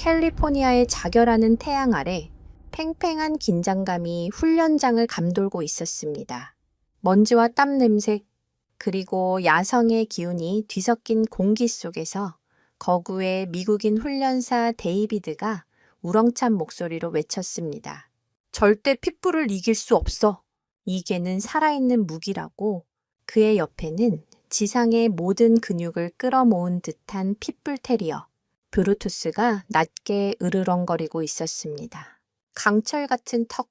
캘리포니아의 자결하는 태양 아래 팽팽한 긴장감이 훈련장을 감돌고 있었습니다. 먼지와 땀 냄새, 그리고 야성의 기운이 뒤섞인 공기 속에서 거구의 미국인 훈련사 데이비드가 우렁찬 목소리로 외쳤습니다. 절대 핏불을 이길 수 없어. 이 개는 살아있는 무기라고. 그의 옆에는 지상의 모든 근육을 끌어모은 듯한 핏불 테리어, 브루투스가 낮게 으르렁거리고 있었습니다. 강철 같은 턱,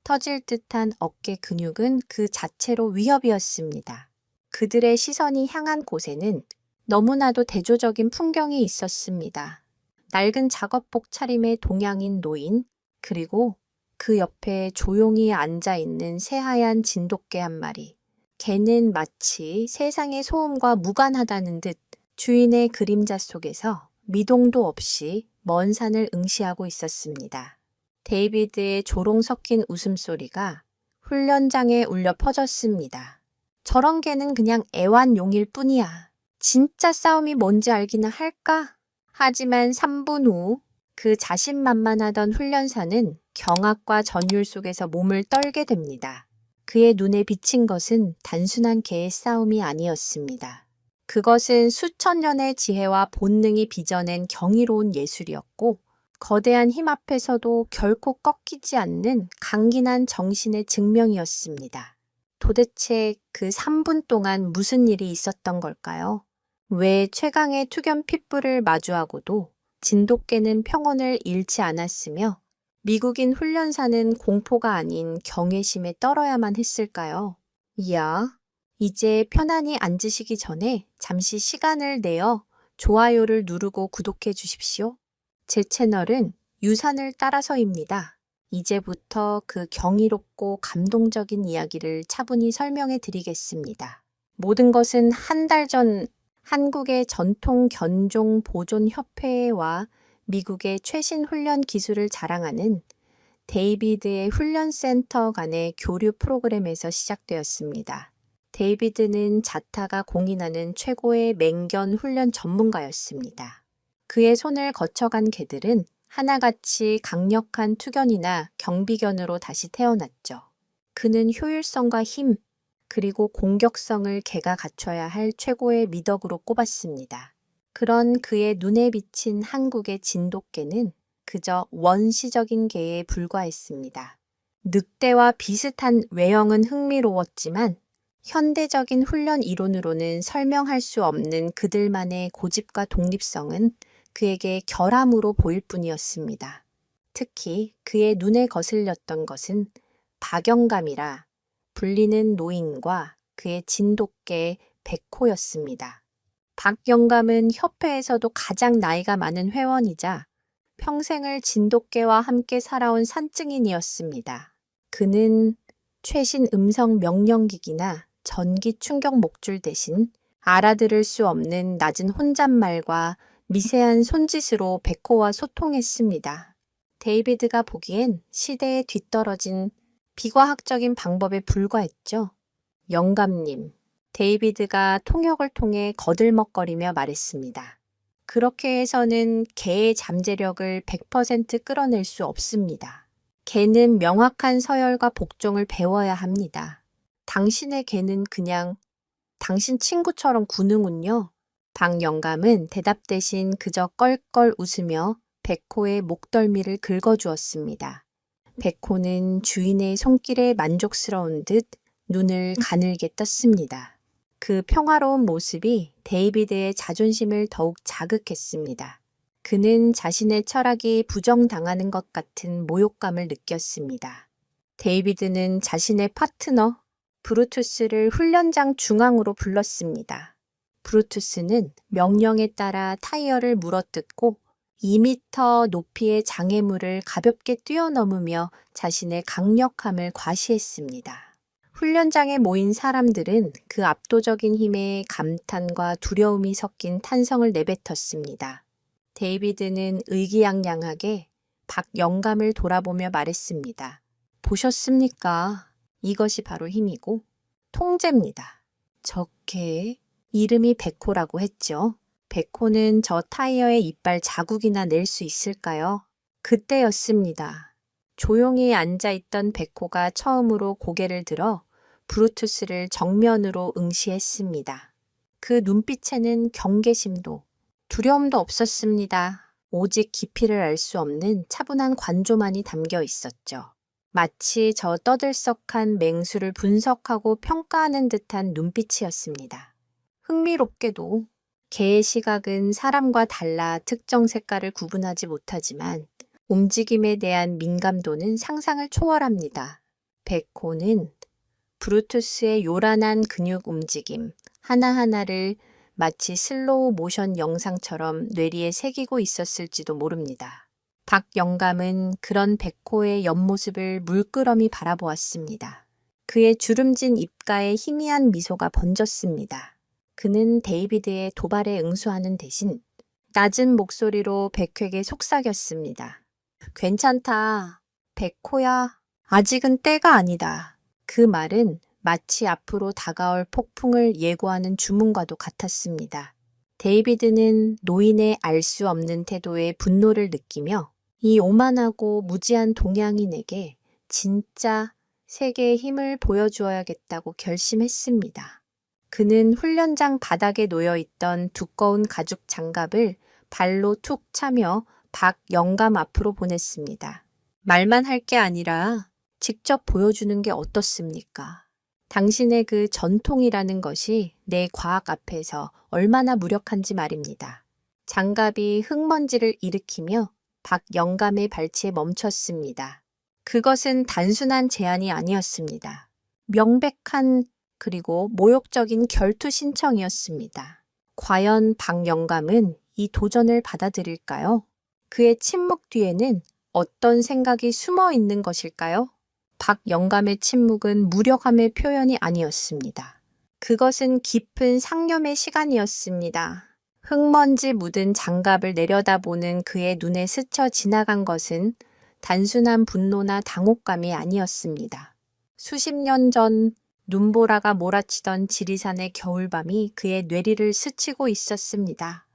터질 듯한 어깨 근육은 그 자체로 위협이었습니다. 그들의 시선이 향한 곳에는 너무나도 대조적인 풍경이 있었습니다. 낡은 작업복 차림의 동양인 노인, 그리고 그 옆에 조용히 앉아있는 새하얀 진돗개 한 마리. 개는 마치 세상의 소음과 무관하다는 듯 주인의 그림자 속에서 미동도 없이 먼 산을 응시하고 있었습니다. 데이비드의 조롱 섞인 웃음소리가 훈련장에 울려 퍼졌습니다. 저런 개는 그냥 애완용일 뿐이야. 진짜 싸움이 뭔지 알기나 할까? 하지만 3분 후 그 자신만만하던 훈련사는 경악과 전율 속에서 몸을 떨게 됩니다. 그의 눈에 비친 것은 단순한 개의 싸움이 아니었습니다. 그것은 수천 년의 지혜와 본능이 빚어낸 경이로운 예술이었고, 거대한 힘 앞에서도 결코 꺾이지 않는 강긴한 정신의 증명이었습니다. 도대체 그 3분 동안 무슨 일이 있었던 걸까요? 왜 최강의 투견 핏불을 마주하고도 진돗개는 평온을 잃지 않았으며 미국인 훈련사는 공포가 아닌 경외심에 떨어야만 했을까요? 이야, 이제 편안히 앉으시기 전에 잠시 시간을 내어 좋아요를 누르고 구독해 주십시오. 제 채널은 유산을 따라서입니다. 이제부터 그 경이롭고 감동적인 이야기를 차분히 설명해 드리겠습니다. 모든 것은 한 달 전 한국의 전통 견종 보존 협회와 미국의 최신 훈련 기술을 자랑하는 데이비드의 훈련센터 간의 교류 프로그램에서 시작되었습니다. 데이비드는 자타가 공인하는 최고의 맹견 훈련 전문가였습니다. 그의 손을 거쳐간 개들은 하나같이 강력한 투견이나 경비견으로 다시 태어났죠. 그는 효율성과 힘, 그리고 공격성을 개가 갖춰야 할 최고의 미덕으로 꼽았습니다. 그런 그의 눈에 비친 한국의 진돗개는 그저 원시적인 개에 불과했습니다. 늑대와 비슷한 외형은 흥미로웠지만 현대적인 훈련 이론으로는 설명할 수 없는 그들만의 고집과 독립성은 그에게 결함으로 보일 뿐이었습니다. 특히 그의 눈에 거슬렸던 것은 박영감이라 불리는 노인과 그의 진돗개 백호였습니다. 박영감은 협회에서도 가장 나이가 많은 회원이자 평생을 진돗개와 함께 살아온 산증인이었습니다. 그는 최신 음성 명령기기나 전기 충격 목줄 대신 알아들을 수 없는 낮은 혼잣말과 미세한 손짓으로 백호와 소통했습니다. 데이비드가 보기엔 시대에 뒤떨어진 비과학적인 방법에 불과했죠. 영감님, 데이비드가 통역을 통해 거들먹거리며 말했습니다. 그렇게 해서는 개의 잠재력을 100% 끌어낼 수 없습니다. 개는 명확한 서열과 복종을 배워야 합니다. 당신의 개는 그냥 당신 친구처럼 구는군요. 박영감은 대답 대신 그저 껄껄 웃으며 백호의 목덜미를 긁어주었습니다. 백호는 주인의 손길에 만족스러운 듯 눈을 가늘게 떴습니다. 그 평화로운 모습이 데이비드의 자존심을 더욱 자극했습니다. 그는 자신의 철학이 부정당하는 것 같은 모욕감을 느꼈습니다. 데이비드는 자신의 파트너 브루투스를 훈련장 중앙으로 불렀습니다. 브루투스는 명령에 따라 타이어를 물어뜯고 2m 높이의 장애물을 가볍게 뛰어넘으며 자신의 강력함을 과시했습니다. 훈련장에 모인 사람들은 그 압도적인 힘에 감탄과 두려움이 섞인 탄성을 내뱉었습니다. 데이비드는 의기양양하게 박영감을 돌아보며 말했습니다. 보셨습니까? 이것이 바로 힘이고 통제입니다. 저 개 이름이 백호라고 했죠. 백호는 저 타이어에 이빨 자국이나 낼 수 있을까요? 그때였습니다. 조용히 앉아있던 백호가 처음으로 고개를 들어 브루투스를 정면으로 응시했습니다. 그 눈빛에는 경계심도 두려움도 없었습니다. 오직 깊이를 알 수 없는 차분한 관조만이 담겨 있었죠. 마치 저 떠들썩한 맹수를 분석하고 평가하는 듯한 눈빛이었습니다. 흥미롭게도 개의 시각은 사람과 달라 특정 색깔을 구분하지 못하지만 움직임에 대한 민감도는 상상을 초월합니다. 백호는 브루투스의 요란한 근육 움직임 하나하나를 마치 슬로우 모션 영상처럼 뇌리에 새기고 있었을지도 모릅니다. 박 영감은 그런 백호의 옆모습을 물끄러미 바라보았습니다. 그의 주름진 입가에 희미한 미소가 번졌습니다. 그는 데이비드의 도발에 응수하는 대신 낮은 목소리로 백호에게 속삭였습니다. 괜찮다. 백호야. 아직은 때가 아니다. 그 말은 마치 앞으로 다가올 폭풍을 예고하는 주문과도 같았습니다. 데이비드는 노인의 알 수 없는 태도에 분노를 느끼며 이 오만하고 무지한 동양인에게 진짜 세계의 힘을 보여주어야겠다고 결심했습니다. 그는 훈련장 바닥에 놓여있던 두꺼운 가죽 장갑을 발로 툭 차며 박 영감 앞으로 보냈습니다. 말만 할 게 아니라 직접 보여주는 게 어떻습니까? 당신의 그 전통이라는 것이 내 과학 앞에서 얼마나 무력한지 말입니다. 장갑이 흙먼지를 일으키며 박 영감의 발치에 멈췄습니다. 그것은 단순한 제안이 아니었습니다. 명백한 그리고 모욕적인 결투 신청이었습니다. 과연 박 영감은 이 도전을 받아들일까요? 그의 침묵 뒤에는 어떤 생각이 숨어 있는 것일까요? 박 영감의 침묵은 무력함의 표현이 아니었습니다. 그것은 깊은 상념의 시간이었습니다. 흙먼지 묻은 장갑을 내려다보는 그의 눈에 스쳐 지나간 것은 단순한 분노나 당혹감이 아니었습니다. 수십 년 전 눈보라가 몰아치던 지리산의 겨울밤이 그의 뇌리를 스치고 있었습니다.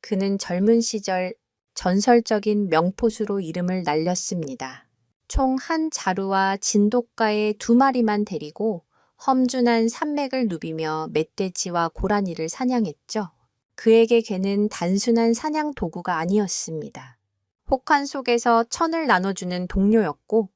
그는 젊은 시절 전설적인 명포수로 이름을 날렸습니다. 총 한 자루와 진돗가의 2마리만 데리고 험준한 산맥을 누비며 멧돼지와 고라니를 사냥했죠. 그에게 개는 단순한 사냥 도구가 아니었습니다. 혹한 속에서 천을 나눠주는 동료였고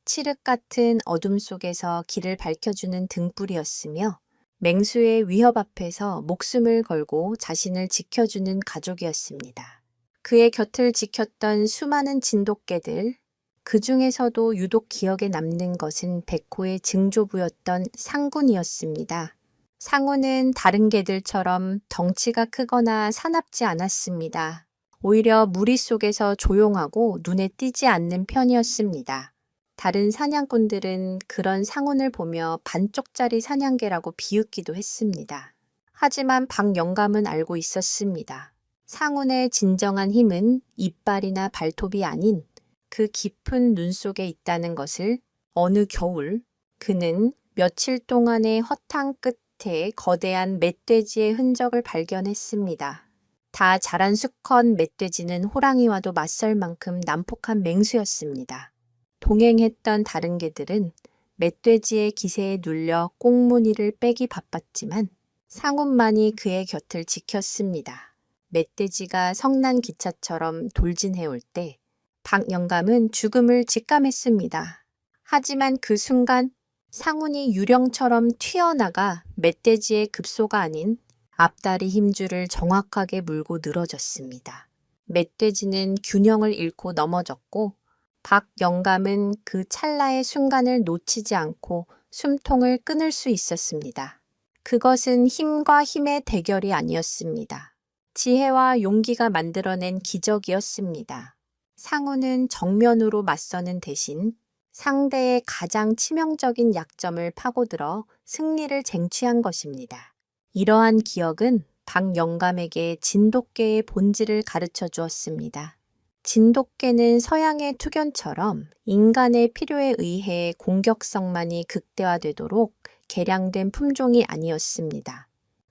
칠흑 같은 어둠 속에서 길을 밝혀주는 등불이었으며 맹수의 위협 앞에서 목숨을 걸고 자신을 지켜주는 가족이었습니다. 그의 곁을 지켰던 수많은 진돗개들, 그 중에서도 유독 기억에 남는 것은 백호의 증조부였던 상군이었습니다. 상우는 다른 개들처럼 덩치가 크거나 사납지 않았습니다. 오히려 무리 속에서 조용하고 눈에 띄지 않는 편이었습니다. 다른 사냥꾼들은 그런 상훈을 보며 반쪽짜리 사냥개라고 비웃기도 했습니다. 하지만 박 영감은 알고 있었습니다. 상훈의 진정한 힘은 이빨이나 발톱이 아닌 그 깊은 눈 속에 있다는 것을 어느 겨울 그는 며칠 동안의 허탕 끝에 거대한 멧돼지의 흔적을 발견했습니다. 다 자란 수컷 멧돼지는 호랑이와도 맞설 만큼 난폭한 맹수였습니다. 동행했던 다른 개들은 멧돼지의 기세에 눌려 꽁무니를 빼기 바빴지만 상훈만이 그의 곁을 지켰습니다. 멧돼지가 성난 기차처럼 돌진해올 때 박 영감은 죽음을 직감했습니다. 하지만 그 순간 상훈이 유령처럼 튀어나가 멧돼지의 급소가 아닌 앞다리 힘줄을 정확하게 물고 늘어졌습니다. 멧돼지는 균형을 잃고 넘어졌고 박 영감은 그 찰나의 순간을 놓치지 않고 숨통을 끊을 수 있었습니다. 그것은 힘과 힘의 대결이 아니었습니다. 지혜와 용기가 만들어낸 기적이었습니다. 상훈은 정면으로 맞서는 대신 상대의 가장 치명적인 약점을 파고들어 승리를 쟁취한 것입니다. 이러한 기억은 박 영감에게 진돗개의 본질을 가르쳐 주었습니다. 진돗개는 서양의 투견처럼 인간의 필요에 의해 공격성만이 극대화되도록 개량된 품종이 아니었습니다.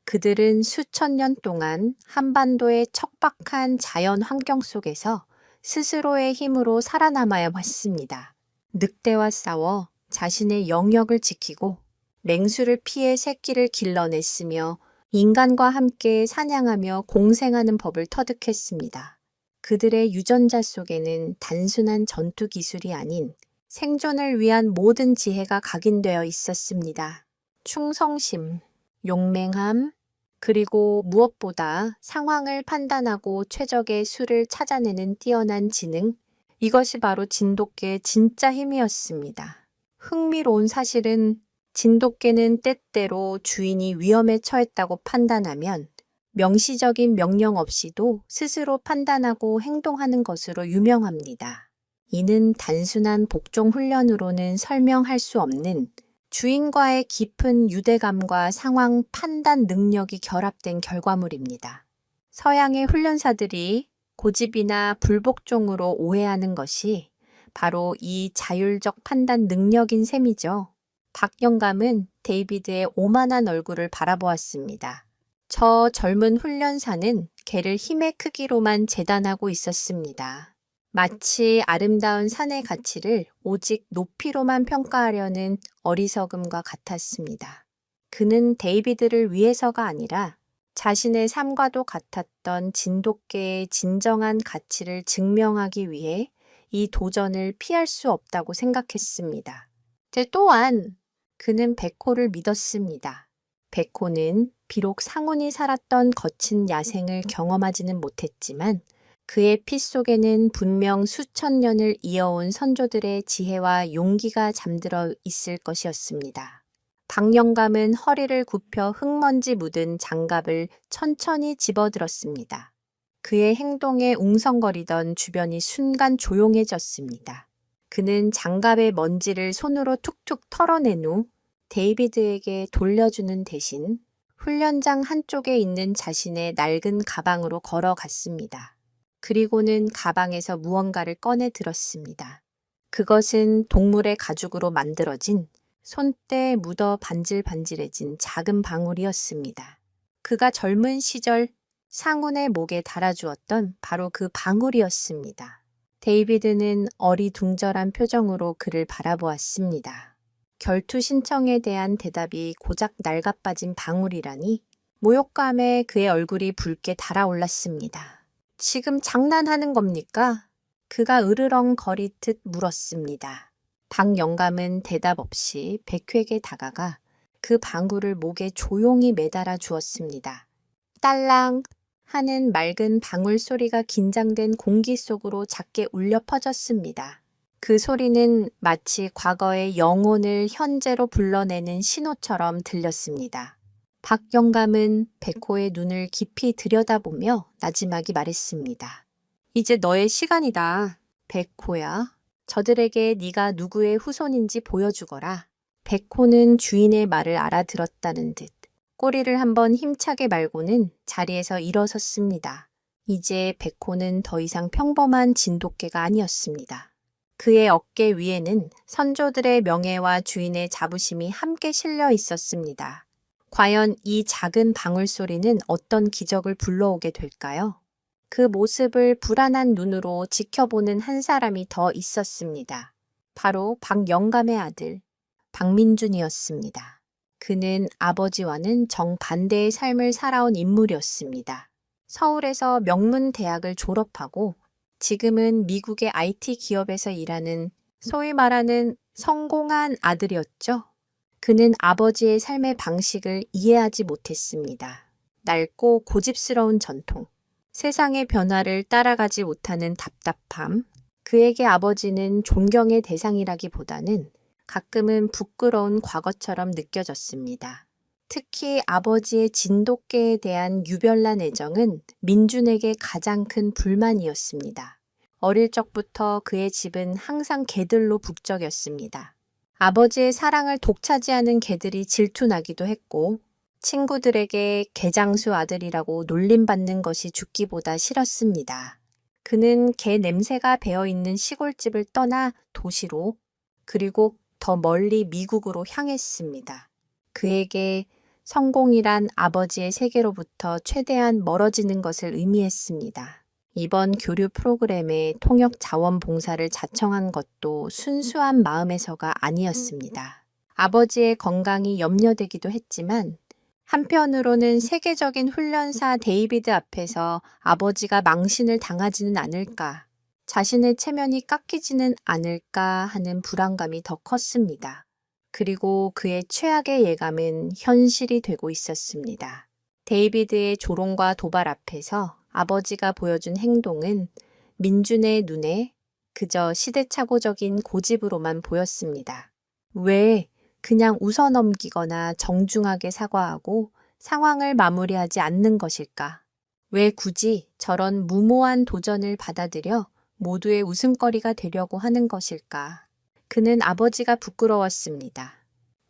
그들은 수천 년 동안 한반도의 척박한 자연 환경 속에서 스스로의 힘으로 살아남아야 했습니다. 늑대와 싸워 자신의 영역을 지키고 맹수를 피해 새끼를 길러냈으며 인간과 함께 사냥하며 공생하는 법을 터득했습니다. 그들의 유전자 속에는 단순한 전투 기술이 아닌 생존을 위한 모든 지혜가 각인되어 있었습니다. 충성심, 용맹함, 그리고 무엇보다 상황을 판단하고 최적의 수를 찾아내는 뛰어난 지능, 이것이 바로 진돗개의 진짜 힘이었습니다. 흥미로운 사실은 진돗개는 때때로 주인이 위험에 처했다고 판단하면 명시적인 명령 없이도 스스로 판단하고 행동하는 것으로 유명합니다. 이는 단순한 복종 훈련으로는 설명할 수 없는 주인과의 깊은 유대감과 상황 판단 능력이 결합된 결과물입니다. 서양의 훈련사들이 고집이나 불복종으로 오해하는 것이 바로 이 자율적 판단 능력인 셈이죠. 박 영감은 데이비드의 오만한 얼굴을 바라보았습니다. 저 젊은 훈련사는 개를 힘의 크기로만 재단하고 있었습니다. 마치 아름다운 산의 가치를 오직 높이로만 평가하려는 어리석음과 같았습니다. 그는 데이비드를 위해서가 아니라 자신의 삶과도 같았던 진돗개의 진정한 가치를 증명하기 위해 이 도전을 피할 수 없다고 생각했습니다. 또한 그는 백호를 믿었습니다. 백호는 비록 상훈이 살았던 거친 야생을 경험하지는 못했지만 그의 피 속에는 분명 수천 년을 이어온 선조들의 지혜와 용기가 잠들어 있을 것이었습니다. 박 영감은 허리를 굽혀 흙먼지 묻은 장갑을 천천히 집어들었습니다. 그의 행동에 웅성거리던 주변이 순간 조용해졌습니다. 그는 장갑의 먼지를 손으로 툭툭 털어낸 후 데이비드에게 돌려주는 대신 훈련장 한쪽에 있는 자신의 낡은 가방으로 걸어갔습니다. 그리고는 가방에서 무언가를 꺼내 들었습니다. 그것은 동물의 가죽으로 만들어진 손때에 묻어 반질반질해진 작은 방울이었습니다. 그가 젊은 시절 상훈의 목에 달아주었던 바로 그 방울이었습니다. 데이비드는 어리둥절한 표정으로 그를 바라보았습니다. 결투 신청에 대한 대답이 고작 낡아빠진 방울이라니 모욕감에 그의 얼굴이 붉게 달아올랐습니다. 지금 장난하는 겁니까? 그가 으르렁거리듯 물었습니다. 박 영감은 대답 없이 백회에게 다가가 그 방울을 목에 조용히 매달아 주었습니다. 딸랑 하는 맑은 방울 소리가 긴장된 공기 속으로 작게 울려 퍼졌습니다. 그 소리는 마치 과거의 영혼을 현재로 불러내는 신호처럼 들렸습니다. 박 영감은 백호의 눈을 깊이 들여다보며 나지막이 말했습니다. 이제 너의 시간이다. 백호야. 저들에게 네가 누구의 후손인지 보여주거라. 백호는 주인의 말을 알아들었다는 듯 꼬리를 한번 힘차게 말고는 자리에서 일어섰습니다. 이제 백호는 더 이상 평범한 진돗개가 아니었습니다. 그의 어깨 위에는 선조들의 명예와 주인의 자부심이 함께 실려 있었습니다. 과연 이 작은 방울 소리는 어떤 기적을 불러오게 될까요? 그 모습을 불안한 눈으로 지켜보는 한 사람이 더 있었습니다. 바로 박 영감의 아들 박민준이었습니다. 그는 아버지와는 정반대의 삶을 살아온 인물이었습니다. 서울에서 명문대학을 졸업하고 지금은 미국의 IT 기업에서 일하는 소위 말하는 성공한 아들이었죠. 그는 아버지의 삶의 방식을 이해하지 못했습니다. 낡고 고집스러운 전통, 세상의 변화를 따라가지 못하는 답답함, 그에게 아버지는 존경의 대상이라기보다는 가끔은 부끄러운 과거처럼 느껴졌습니다. 특히 아버지의 진돗개에 대한 유별난 애정은 민준에게 가장 큰 불만이었습니다. 어릴 적부터 그의 집은 항상 개들로 북적였습니다. 아버지의 사랑을 독차지하는 개들이 질투나기도 했고 친구들에게 개장수 아들이라고 놀림받는 것이 죽기보다 싫었습니다. 그는 개 냄새가 배어있는 시골집을 떠나 도시로 그리고 더 멀리 미국으로 향했습니다. 그에게 성공이란 아버지의 세계로부터 최대한 멀어지는 것을 의미했습니다. 이번 교류 프로그램에 통역 자원봉사를 자청한 것도 순수한 마음에서가 아니었습니다. 아버지의 건강이 염려되기도 했지만 한편으로는 세계적인 훈련사 데이비드 앞에서 아버지가 망신을 당하지는 않을까, 자신의 체면이 깎이지는 않을까 하는 불안감이 더 컸습니다. 그리고 그의 최악의 예감은 현실이 되고 있었습니다. 데이비드의 조롱과 도발 앞에서 아버지가 보여준 행동은 민준의 눈에 그저 시대착오적인 고집으로만 보였습니다. 왜 그냥 웃어넘기거나 정중하게 사과하고 상황을 마무리하지 않는 것일까? 왜 굳이 저런 무모한 도전을 받아들여 모두의 웃음거리가 되려고 하는 것일까? 그는 아버지가 부끄러웠습니다.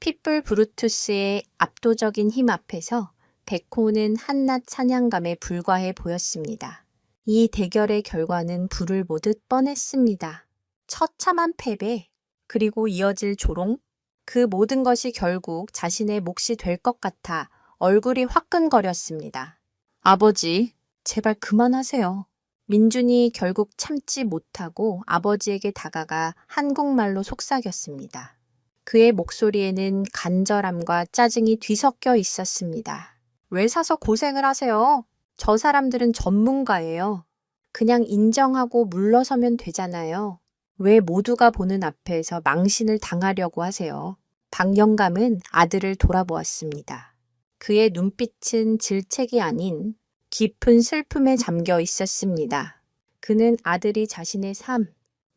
핏불 브루투스의 압도적인 힘 앞에서 베코는 한낱 사냥감에 불과해 보였습니다. 이 대결의 결과는 불을 보듯 뻔했습니다. 처참한 패배, 그리고 이어질 조롱, 그 모든 것이 결국 자신의 몫이 될 것 같아 얼굴이 화끈거렸습니다. 아버지, 제발 그만하세요. 민준이 결국 참지 못하고 아버지에게 다가가 한국말로 속삭였습니다. 그의 목소리에는 간절함과 짜증이 뒤섞여 있었습니다. 왜 사서 고생을 하세요? 저 사람들은 전문가예요. 그냥 인정하고 물러서면 되잖아요. 왜 모두가 보는 앞에서 망신을 당하려고 하세요? 박영감은 아들을 돌아보았습니다. 그의 눈빛은 질책이 아닌 깊은 슬픔에 잠겨 있었습니다. 그는 아들이 자신의 삶,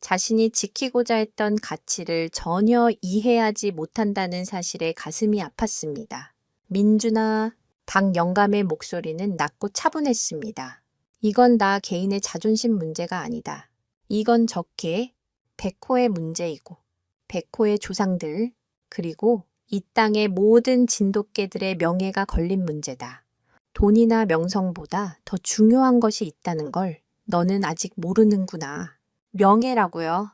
자신이 지키고자 했던 가치를 전혀 이해하지 못한다는 사실에 가슴이 아팠습니다. 민준아, 박영감의 목소리는 낮고 차분했습니다. 이건 나 개인의 자존심 문제가 아니다. 이건 적게 백호의 문제이고 백호의 조상들 그리고 이 땅의 모든 진돗개들의 명예가 걸린 문제다. 돈이나 명성보다 더 중요한 것이 있다는 걸 너는 아직 모르는구나. 명예라고요.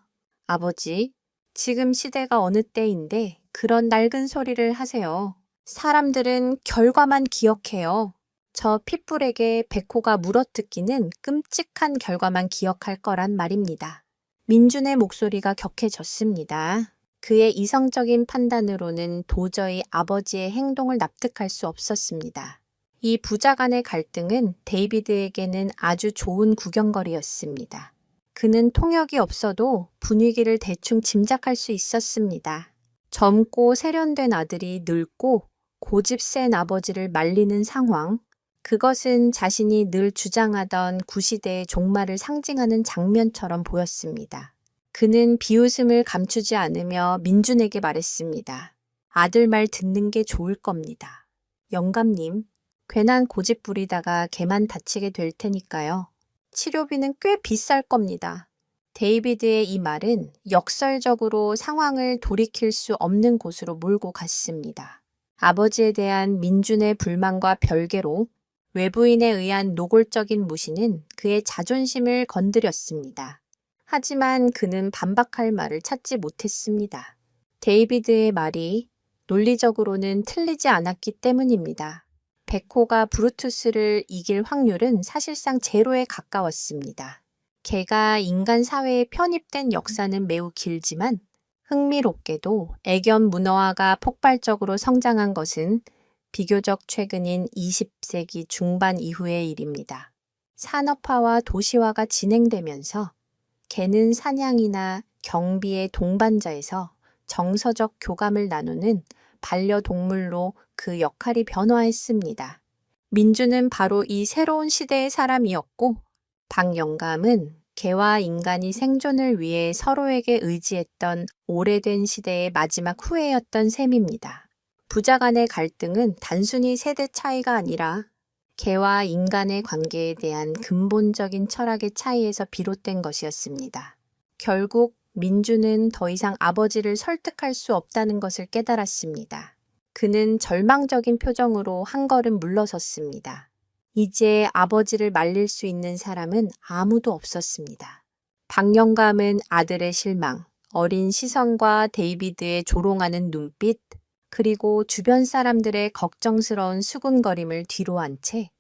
아버지, 지금 시대가 어느 때인데 그런 낡은 소리를 하세요. 사람들은 결과만 기억해요. 저 핏불에게 백호가 물어뜯기는 끔찍한 결과만 기억할 거란 말입니다. 민준의 목소리가 격해졌습니다. 그의 이성적인 판단으로는 도저히 아버지의 행동을 납득할 수 없었습니다. 이 부자 간의 갈등은 데이비드에게는 아주 좋은 구경거리였습니다. 그는 통역이 없어도 분위기를 대충 짐작할 수 있었습니다. 젊고 세련된 아들이 늙고 고집 센 아버지를 말리는 상황, 그것은 자신이 늘 주장하던 구시대의 종말을 상징하는 장면처럼 보였습니다. 그는 비웃음을 감추지 않으며 민준에게 말했습니다. 아들 말 듣는 게 좋을 겁니다. 영감님, 괜한 고집 부리다가 걔만 다치게 될 테니까요. 치료비는 꽤 비쌀 겁니다. 데이비드의 이 말은 역설적으로 상황을 돌이킬 수 없는 곳으로 몰고 갔습니다. 아버지에 대한 민준의 불만과 별개로 외부인에 의한 노골적인 무시는 그의 자존심을 건드렸습니다. 하지만 그는 반박할 말을 찾지 못했습니다. 데이비드의 말이 논리적으로는 틀리지 않았기 때문입니다. 백호가 브루투스를 이길 확률은 사실상 제로에 가까웠습니다. 개가 인간 사회에 편입된 역사는 매우 길지만 흥미롭게도 애견 문어화가 폭발적으로 성장한 것은 비교적 최근인 20세기 중반 이후의 일입니다. 산업화와 도시화가 진행되면서 개는 사냥이나 경비의 동반자에서 정서적 교감을 나누는 반려동물로 그 역할이 변화했습니다. 민주는 바로 이 새로운 시대의 사람이었고 박영감은 개와 인간이 생존을 위해 서로에게 의지했던 오래된 시대의 마지막 후예였던 셈입니다. 부자 간의 갈등은 단순히 세대 차이가 아니라 개와 인간의 관계에 대한 근본적인 철학의 차이에서 비롯된 것이었습니다. 결국 민주는 더 이상 아버지를 설득할 수 없다는 것을 깨달았습니다. 그는 절망적인 표정으로 한 걸음 물러섰습니다. 이제 아버지를 말릴 수 있는 사람은 아무도 없었습니다. 박영감은 아들의 실망, 어린 시선과 데이비드의 조롱하는 눈빛, 그리고 주변 사람들의 걱정스러운 수군거림을 뒤로 한 채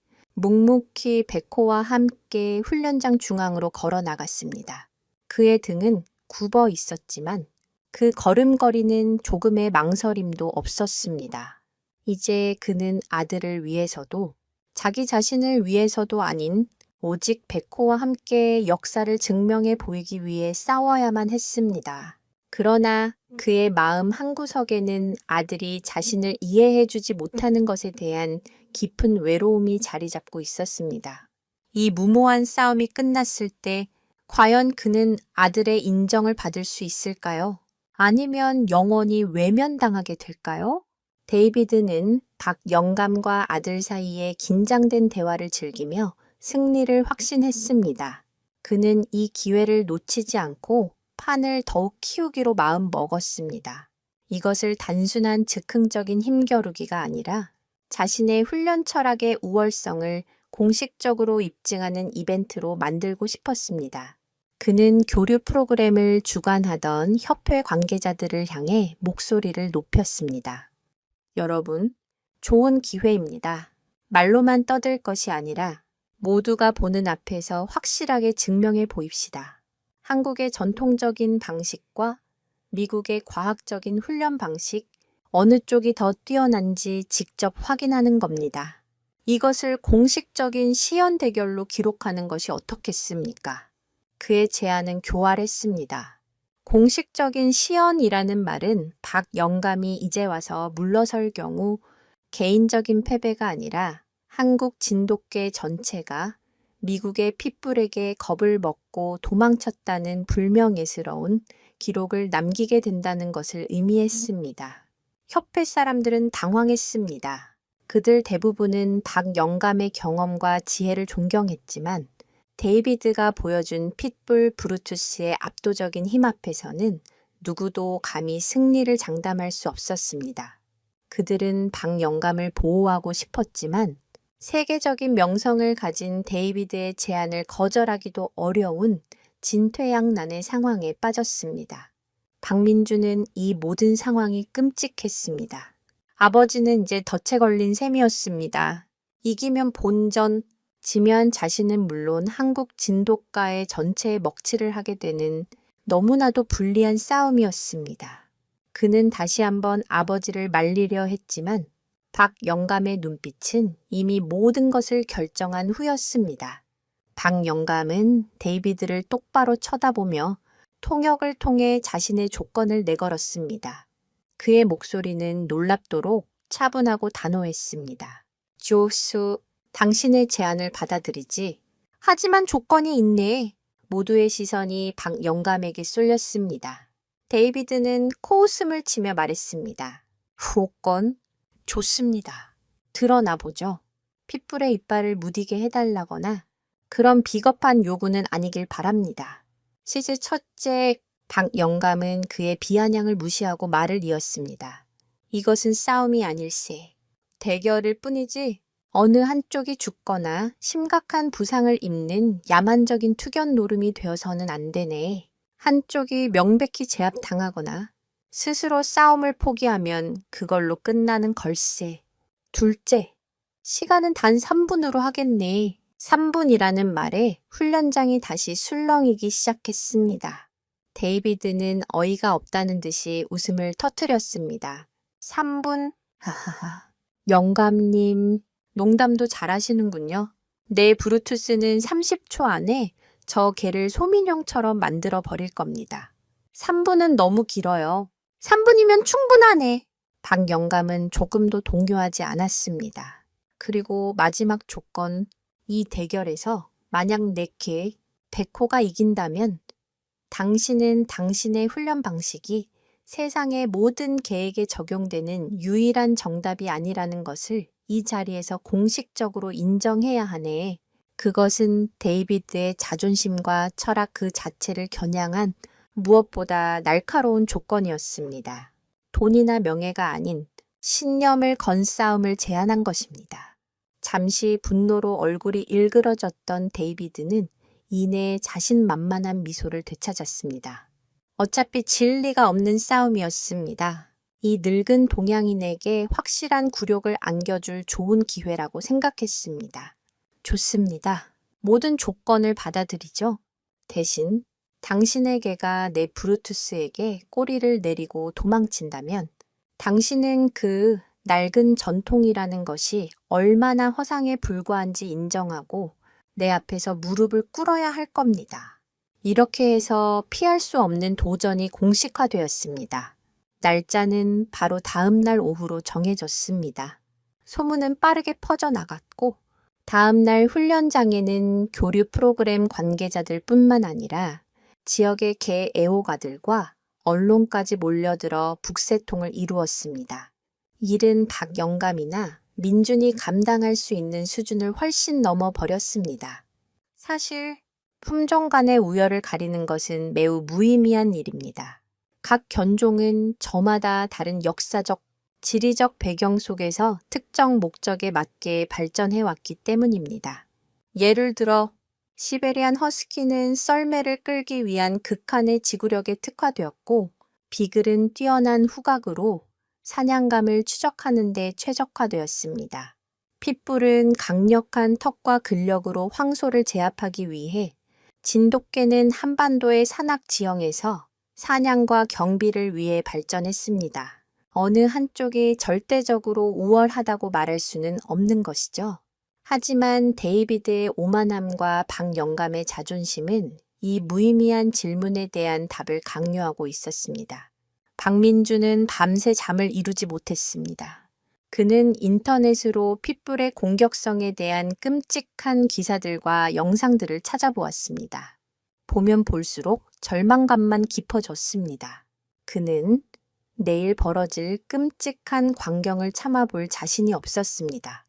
묵묵히 베코와 함께 훈련장 중앙으로 걸어 나갔습니다. 그의 등은 굽어 있었지만 그 걸음걸이는 조금의 망설임도 없었습니다. 이제 그는 아들을 위해서도 자기 자신을 위해서도 아닌 오직 베코와 함께 역사를 증명해 보이기 위해 싸워야만 했습니다. 그러나 그의 마음 한구석에는 아들이 자신을 이해해주지 못하는 것에 대한 깊은 외로움이 자리 잡고 있었습니다. 이 무모한 싸움이 끝났을 때 과연 그는 아들의 인정을 받을 수 있을까요? 아니면 영원히 외면당하게 될까요? 데이비드는 박 영감과 아들 사이에 긴장된 대화를 즐기며 승리를 확신했습니다. 그는 이 기회를 놓치지 않고 판을 더욱 키우기로 마음 먹었습니다. 이것을 단순한 즉흥적인 힘겨루기가 아니라 자신의 훈련 철학의 우월성을 공식적으로 입증하는 이벤트로 만들고 싶었습니다. 그는 교류 프로그램을 주관하던 협회 관계자들을 향해 목소리를 높였습니다. 여러분, 좋은 기회입니다. 말로만 떠들 것이 아니라 모두가 보는 앞에서 확실하게 증명해 보입시다. 한국의 전통적인 방식과 미국의 과학적인 훈련 방식, 어느 쪽이 더 뛰어난지 직접 확인하는 겁니다. 이것을 공식적인 시연 대결로 기록하는 것이 어떻겠습니까? 그의 제안은 교활했습니다. 공식적인 시연이라는 말은 박 영감이 이제 와서 물러설 경우 개인적인 패배가 아니라 한국 진돗개 전체가 미국의 핏불에게 겁을 먹고 도망쳤다는 불명예스러운 기록을 남기게 된다는 것을 의미했습니다. 협회 사람들은 당황했습니다. 그들 대부분은 박 영감의 경험과 지혜를 존경했지만 데이비드가 보여준 핏불 브루투스의 압도적인 힘 앞에서는 누구도 감히 승리를 장담할 수 없었습니다. 그들은 박 영감을 보호하고 싶었지만 세계적인 명성을 가진 데이비드의 제안을 거절하기도 어려운 진퇴양난의 상황에 빠졌습니다. 박민주는 이 모든 상황이 끔찍했습니다. 아버지는 이제 덫에 걸린 셈이었습니다. 이기면 본전, 지면 자신은 물론 한국 진돗가의 전체에 먹칠을 하게 되는 너무나도 불리한 싸움이었습니다. 그는 다시 한번 아버지를 말리려 했지만 박 영감의 눈빛은 이미 모든 것을 결정한 후였습니다. 박 영감은 데이비드를 똑바로 쳐다보며 통역을 통해 자신의 조건을 내걸었습니다. 그의 목소리는 놀랍도록 차분하고 단호했습니다. 조수, 당신의 제안을 받아들이지. 하지만 조건이 있네. 모두의 시선이 박 영감에게 쏠렸습니다. 데이비드는 코웃음을 치며 말했습니다. 조건? 좋습니다. 드러나 보죠. 핏불의 이빨을 무디게 해달라거나 그런 비겁한 요구는 아니길 바랍니다. 시즈 첫째 박 영감은 그의 비아냥을 무시하고 말을 이었습니다. 이것은 싸움이 아닐세. 대결일 뿐이지 어느 한쪽이 죽거나 심각한 부상을 입는 야만적인 투견 노름이 되어서는 안 되네. 한쪽이 명백히 제압당하거나 스스로 싸움을 포기하면 그걸로 끝나는 걸세. 둘째, 시간은 단 3분으로 하겠네. 3분이라는 말에 훈련장이 다시 술렁이기 시작했습니다. 데이비드는 어이가 없다는 듯이 웃음을 터뜨렸습니다. 3분? 하하하. 영감님, 농담도 잘하시는군요. 내 브루투스는 30초 안에 저 개를 소민형처럼 만들어 버릴 겁니다. 3분은 너무 길어요. 3분이면 충분하네. 박 영감은 조금도 동요하지 않았습니다. 그리고 마지막 조건, 이 대결에서 만약 내 개, 백호가 이긴다면 당신은 당신의 훈련 방식이 세상의 모든 개에게 적용되는 유일한 정답이 아니라는 것을 이 자리에서 공식적으로 인정해야 하네. 그것은 데이비드의 자존심과 철학 그 자체를 겨냥한 무엇보다 날카로운 조건이었습니다. 돈이나 명예가 아닌 신념을 건 싸움을 제안한 것입니다. 잠시 분노로 얼굴이 일그러졌던 데이비드는 이내 자신만만한 미소를 되찾았습니다. 어차피 진리가 없는 싸움이었습니다. 이 늙은 동양인에게 확실한 굴욕을 안겨줄 좋은 기회라고 생각했습니다. 좋습니다. 모든 조건을 받아들이죠. 대신 당신의 개가 내 브루투스에게 꼬리를 내리고 도망친다면 당신은 그 낡은 전통이라는 것이 얼마나 허상에 불과한지 인정하고 내 앞에서 무릎을 꿇어야 할 겁니다. 이렇게 해서 피할 수 없는 도전이 공식화되었습니다. 날짜는 바로 다음 날 오후로 정해졌습니다. 소문은 빠르게 퍼져나갔고 다음 날 훈련장에는 교류 프로그램 관계자들 뿐만 아니라 지역의 개 애호가들과 언론까지 몰려들어 북새통을 이루었습니다. 일은 박영감이나 민준이 감당할 수 있는 수준을 훨씬 넘어 버렸습니다. 사실 품종 간의 우열을 가리는 것은 매우 무의미한 일입니다. 각 견종은 저마다 다른 역사적, 지리적 배경 속에서 특정 목적에 맞게 발전해 왔기 때문입니다. 예를 들어 시베리안 허스키는 썰매를 끌기 위한 극한의 지구력에 특화되었고 비글은 뛰어난 후각으로 사냥감을 추적하는 데 최적화되었습니다. 핏불은 강력한 턱과 근력으로 황소를 제압하기 위해 진돗개는 한반도의 산악 지형에서 사냥과 경비를 위해 발전했습니다. 어느 한쪽이 절대적으로 우월하다고 말할 수는 없는 것이죠. 하지만 데이비드의 오만함과 박영감의 자존심은 이 무의미한 질문에 대한 답을 강요하고 있었습니다. 박민주는 밤새 잠을 이루지 못했습니다. 그는 인터넷으로 핏불의 공격성에 대한 끔찍한 기사들과 영상들을 찾아보았습니다. 보면 볼수록 절망감만 깊어졌습니다. 그는 내일 벌어질 끔찍한 광경을 참아볼 자신이 없었습니다.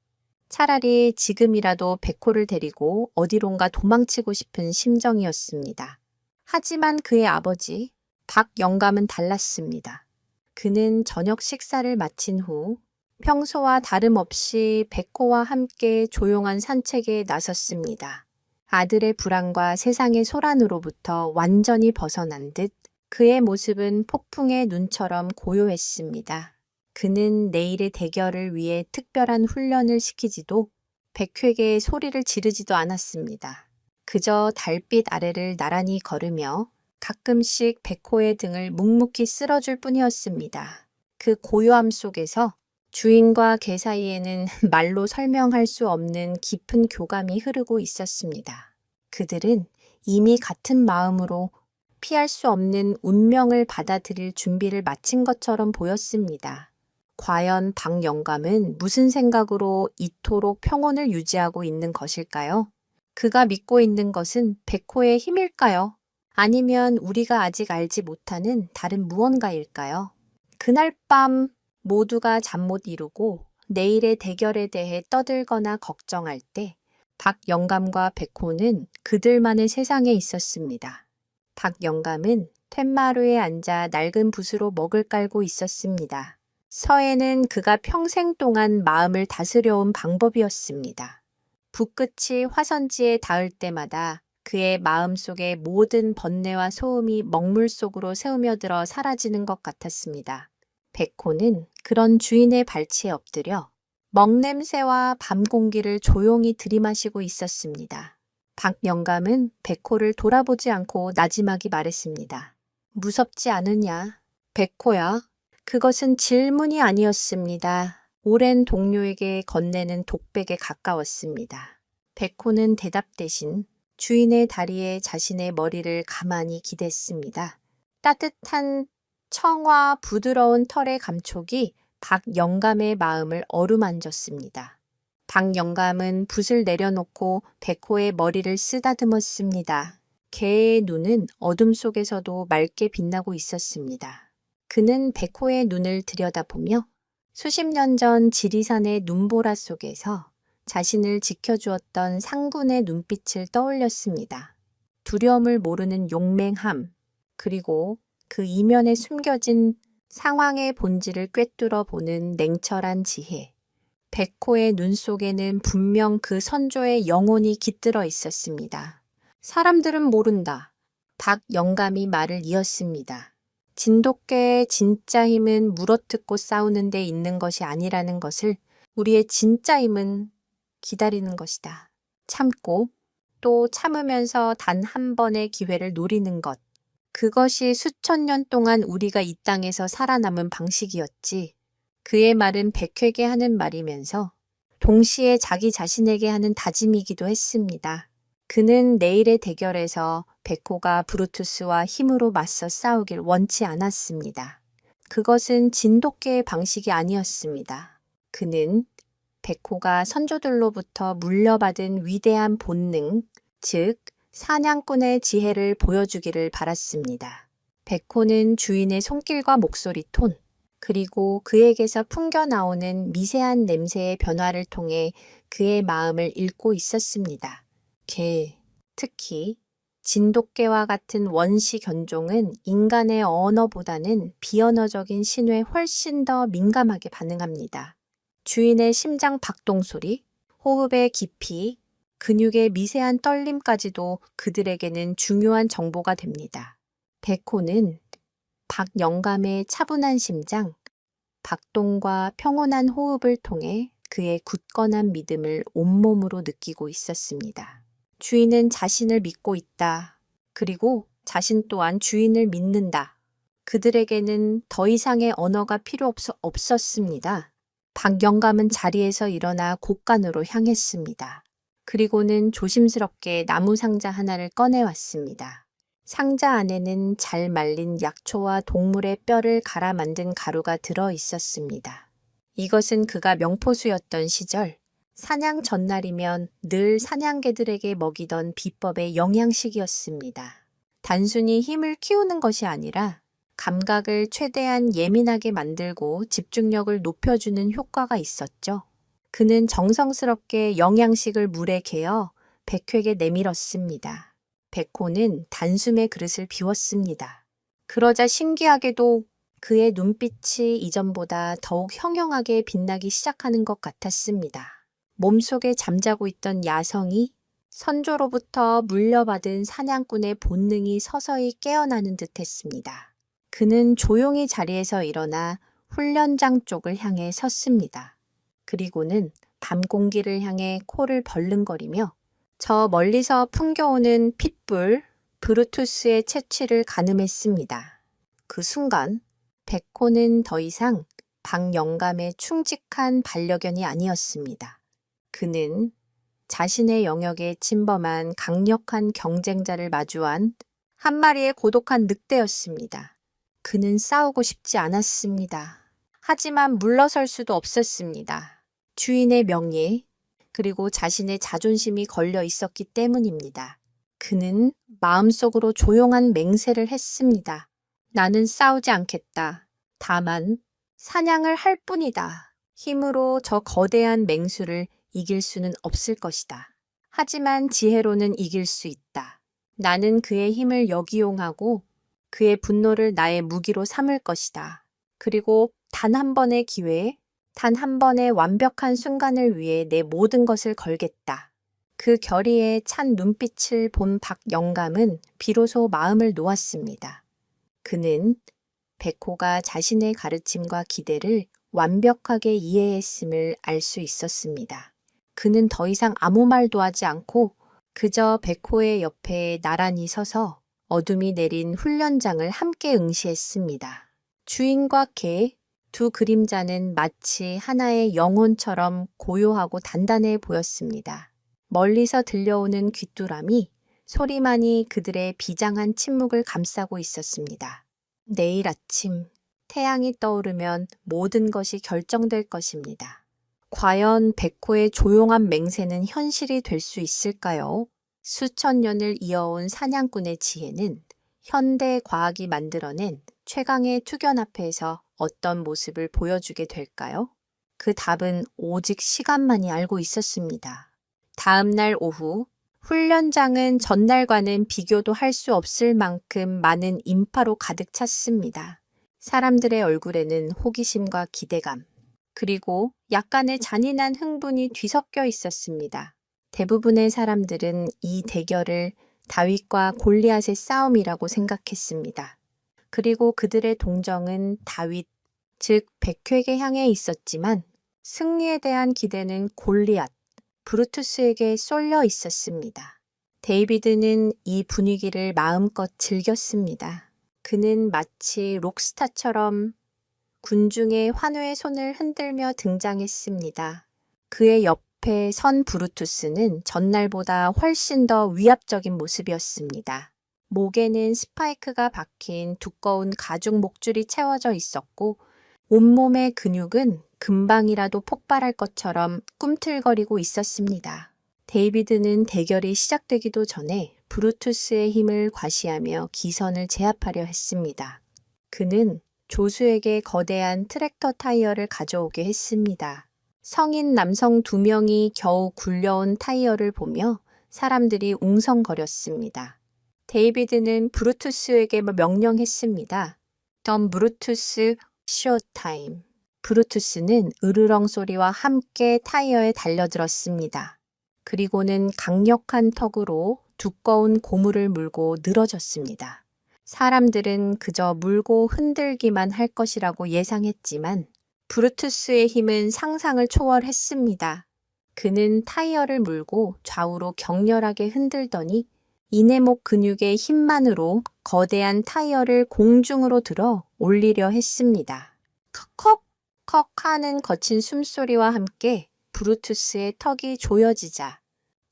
차라리 지금이라도 백호를 데리고 어디론가 도망치고 싶은 심정이었습니다. 하지만 그의 아버지 박영감은 달랐습니다. 그는 저녁 식사를 마친 후 평소와 다름없이 백호와 함께 조용한 산책에 나섰습니다. 아들의 불안과 세상의 소란으로부터 완전히 벗어난 듯 그의 모습은 폭풍의 눈처럼 고요했습니다. 그는 내일의 대결을 위해 특별한 훈련을 시키지도 백회계의 소리를 지르지도 않았습니다. 그저 달빛 아래를 나란히 걸으며 가끔씩 백호의 등을 묵묵히 쓸어줄 뿐이었습니다. 그 고요함 속에서 주인과 개 사이에는 말로 설명할 수 없는 깊은 교감이 흐르고 있었습니다. 그들은 이미 같은 마음으로 피할 수 없는 운명을 받아들일 준비를 마친 것처럼 보였습니다. 과연 박영감은 무슨 생각으로 이토록 평온을 유지하고 있는 것일까요? 그가 믿고 있는 것은 백호의 힘일까요? 아니면 우리가 아직 알지 못하는 다른 무언가일까요? 그날 밤 모두가 잠 못 이루고 내일의 대결에 대해 떠들거나 걱정할 때 박영감과 백호는 그들만의 세상에 있었습니다. 박영감은 툇마루에 앉아 낡은 붓으로 먹을 깔고 있었습니다. 서해는 그가 평생 동안 마음을 다스려온 방법이었습니다. 붓끝이 화선지에 닿을 때마다 그의 마음속의 모든 번뇌와 소음이 먹물 속으로 새우며들어 사라지는 것 같았습니다. 백호는 그런 주인의 발치에 엎드려 먹냄새와 밤 공기를 조용히 들이마시고 있었습니다. 박영감은 백호를 돌아보지 않고 나지막이 말했습니다. 무섭지 않으냐? 백호야. 그것은 질문이 아니었습니다. 오랜 동료에게 건네는 독백에 가까웠습니다. 백호는 대답 대신 주인의 다리에 자신의 머리를 가만히 기댔습니다. 따뜻한 청과 부드러운 털의 감촉이 박영감의 마음을 어루만졌습니다. 박영감은 붓을 내려놓고 백호의 머리를 쓰다듬었습니다. 개의 눈은 어둠 속에서도 맑게 빛나고 있었습니다. 그는 백호의 눈을 들여다보며 수십 년 전 지리산의 눈보라 속에서 자신을 지켜주었던 상군의 눈빛을 떠올렸습니다. 두려움을 모르는 용맹함, 그리고 그 이면에 숨겨진 상황의 본질을 꿰뚫어 보는 냉철한 지혜. 백호의 눈 속에는 분명 그 선조의 영혼이 깃들어 있었습니다. 사람들은 모른다. 박영감이 말을 이었습니다. 진돗개의 진짜 힘은 물어뜯고 싸우는 데 있는 것이 아니라는 것을, 우리의 진짜 힘은 기다리는 것이다. 참고 또 참으면서 단 한 번의 기회를 노리는 것. 그것이 수천 년 동안 우리가 이 땅에서 살아남은 방식이었지. 그의 말은 백회게 하는 말이면서 동시에 자기 자신에게 하는 다짐이기도 했습니다. 그는 내일의 대결에서 백호가 브루투스와 힘으로 맞서 싸우길 원치 않았습니다. 그것은 진돗개의 방식이 아니었습니다. 그는 백호가 선조들로부터 물려받은 위대한 본능, 즉 사냥꾼의 지혜를 보여주기를 바랐습니다. 백호는 주인의 손길과 목소리 톤, 그리고 그에게서 풍겨나오는 미세한 냄새의 변화를 통해 그의 마음을 읽고 있었습니다. 개, 특히 진돗개와 같은 원시 견종은 인간의 언어보다는 비언어적인 신호에 훨씬 더 민감하게 반응합니다. 주인의 심장 박동 소리, 호흡의 깊이, 근육의 미세한 떨림까지도 그들에게는 중요한 정보가 됩니다. 백호는 박영감의 차분한 심장, 박동과 평온한 호흡을 통해 그의 굳건한 믿음을 온몸으로 느끼고 있었습니다. 주인은 자신을 믿고 있다. 그리고 자신 또한 주인을 믿는다. 그들에게는 더 이상의 언어가 필요 없었습니다. 박영감은 자리에서 일어나 곳간으로 향했습니다. 그리고는 조심스럽게 나무 상자 하나를 꺼내왔습니다. 상자 안에는 잘 말린 약초와 동물의 뼈를 갈아 만든 가루가 들어 있었습니다. 이것은 그가 명포수였던 시절, 사냥 전날이면 늘 사냥개들에게 먹이던 비법의 영양식이었습니다. 단순히 힘을 키우는 것이 아니라 감각을 최대한 예민하게 만들고 집중력을 높여주는 효과가 있었죠. 그는 정성스럽게 영양식을 물에 개어 백호에게 내밀었습니다. 백호는 단숨에 그릇을 비웠습니다. 그러자 신기하게도 그의 눈빛이 이전보다 더욱 형형하게 빛나기 시작하는 것 같았습니다. 몸속에 잠자고 있던 야성이, 선조로부터 물려받은 사냥꾼의 본능이 서서히 깨어나는 듯 했습니다. 그는 조용히 자리에서 일어나 훈련장 쪽을 향해 섰습니다. 그리고는 밤 공기를 향해 코를 벌른거리며 저 멀리서 풍겨오는 핏불, 브루투스의 채취를 가늠했습니다. 그 순간 백호는 더 이상 박영감의 충직한 반려견이 아니었습니다. 그는 자신의 영역에 침범한 강력한 경쟁자를 마주한 한 마리의 고독한 늑대였습니다. 그는 싸우고 싶지 않았습니다. 하지만 물러설 수도 없었습니다. 주인의 명예, 그리고 자신의 자존심이 걸려 있었기 때문입니다. 그는 마음속으로 조용한 맹세를 했습니다. 나는 싸우지 않겠다. 다만 사냥을 할 뿐이다. 힘으로 저 거대한 맹수를 이길 수는 없을 것이다. 하지만 지혜로는 이길 수 있다. 나는 그의 힘을 역이용하고 그의 분노를 나의 무기로 삼을 것이다. 그리고 단 한 번의 기회에, 단 한 번의 완벽한 순간을 위해 내 모든 것을 걸겠다. 그 결의에 찬 눈빛을 본 박영감은 비로소 마음을 놓았습니다. 그는 백호가 자신의 가르침과 기대를 완벽하게 이해했음을 알 수 있었습니다. 그는 더 이상 아무 말도 하지 않고 그저 백호의 옆에 나란히 서서 어둠이 내린 훈련장을 함께 응시했습니다. 주인과 개, 두 그림자는 마치 하나의 영혼처럼 고요하고 단단해 보였습니다. 멀리서 들려오는 귀뚜라미, 소리만이 그들의 비장한 침묵을 감싸고 있었습니다. 내일 아침, 태양이 떠오르면 모든 것이 결정될 것입니다. 과연 백호의 조용한 맹세는 현실이 될 수 있을까요? 수천 년을 이어온 사냥꾼의 지혜는 현대 과학이 만들어낸 최강의 투견 앞에서 어떤 모습을 보여주게 될까요? 그 답은 오직 시간만이 알고 있었습니다. 다음 날 오후, 훈련장은 전날과는 비교도 할 수 없을 만큼 많은 인파로 가득 찼습니다. 사람들의 얼굴에는 호기심과 기대감, 그리고 약간의 잔인한 흥분이 뒤섞여 있었습니다. 대부분의 사람들은 이 대결을 다윗과 골리앗의 싸움이라고 생각했습니다. 그리고 그들의 동정은 다윗, 즉 백회에게 향해 있었지만 승리에 대한 기대는 골리앗, 브루투스에게 쏠려 있었습니다. 데이비드는 이 분위기를 마음껏 즐겼습니다. 그는 마치 록스타처럼 군중의 환호의 손을 흔들며 등장했습니다. 그의 옆에 선 브루투스는 전날보다 훨씬 더 위압적인 모습이었습니다. 목에는 스파이크가 박힌 두꺼운 가죽 목줄이 채워져 있었고 온몸의 근육은 금방이라도 폭발할 것처럼 꿈틀거리고 있었습니다. 데이비드는 대결이 시작되기도 전에 브루투스의 힘을 과시하며 기선을 제압하려 했습니다. 그는 조수에게 거대한 트랙터 타이어를 가져오게 했습니다. 성인 남성 2명이 겨우 굴려온 타이어를 보며 사람들이 웅성거렸습니다. 데이비드는 브루투스에게 명령했습니다. 덤 브루투스 쇼타임. 브루투스는 으르렁 소리와 함께 타이어에 달려들었습니다. 그리고는 강력한 턱으로 두꺼운 고무를 물고 늘어졌습니다. 사람들은 그저 물고 흔들기만 할 것이라고 예상했지만 브루투스의 힘은 상상을 초월했습니다. 그는 타이어를 물고 좌우로 격렬하게 흔들더니 이내목 근육의 힘만으로 거대한 타이어를 공중으로 들어 올리려 했습니다. 컥컥 하는 거친 숨소리와 함께 브루투스의 턱이 조여지자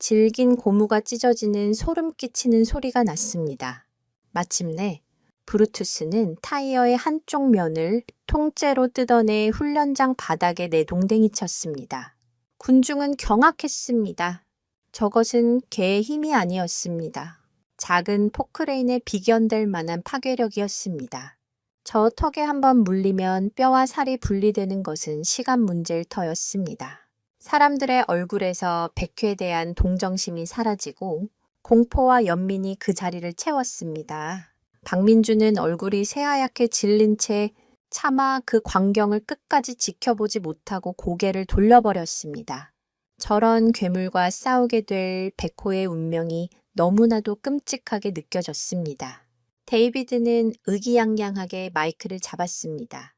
질긴 고무가 찢어지는 소름 끼치는 소리가 났습니다. 마침내 브루투스는 타이어의 한쪽 면을 통째로 뜯어내 훈련장 바닥에 내동댕이 쳤습니다. 군중은 경악했습니다. 저것은 개의 힘이 아니었습니다. 작은 포크레인에 비견될 만한 파괴력이었습니다. 저 턱에 한번 물리면 뼈와 살이 분리되는 것은 시간 문제일 터였습니다. 사람들의 얼굴에서 백회에 대한 동정심이 사라지고 공포와 연민이 그 자리를 채웠습니다. 박민주는 얼굴이 새하얗게 질린 채 차마 그 광경을 끝까지 지켜보지 못하고 고개를 돌려버렸습니다. 저런 괴물과 싸우게 될 백호의 운명이 너무나도 끔찍하게 느껴졌습니다. 데이비드는 의기양양하게 마이크를 잡았습니다.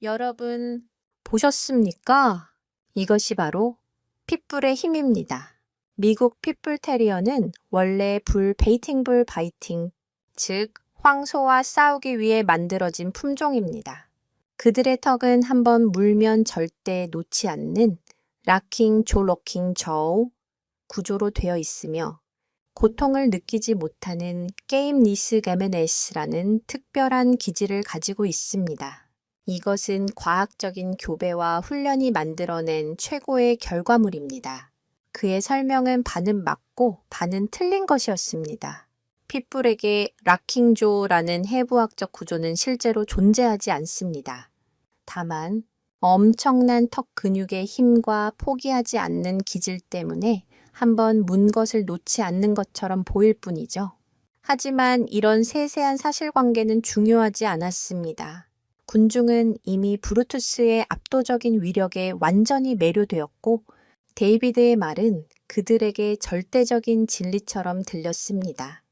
여러분, 보셨습니까? 이것이 바로 핏불의 힘입니다. 미국 핏불 테리어는 원래 베이팅불 바이팅, 즉 황소와 싸우기 위해 만들어진 품종입니다. 그들의 턱은 한번 물면 절대 놓지 않는 락킹 조 로킹 저우 구조로 되어 있으며 고통을 느끼지 못하는 게임리스 게메네스라는 특별한 기질을 가지고 있습니다. 이것은 과학적인 교배와 훈련이 만들어낸 최고의 결과물입니다. 그의 설명은 반은 맞고 반은 틀린 것이었습니다. 핏불에게 락킹조라는 해부학적 구조는 실제로 존재하지 않습니다. 다만 엄청난 턱 근육의 힘과 포기하지 않는 기질 때문에 한번 문 것을 놓지 않는 것처럼 보일 뿐이죠. 하지만 이런 세세한 사실관계는 중요하지 않았습니다. 군중은 이미 브루투스의 압도적인 위력에 완전히 매료되었고 데이비드의 말은 그들에게 절대적인 진리처럼 들렸습니다.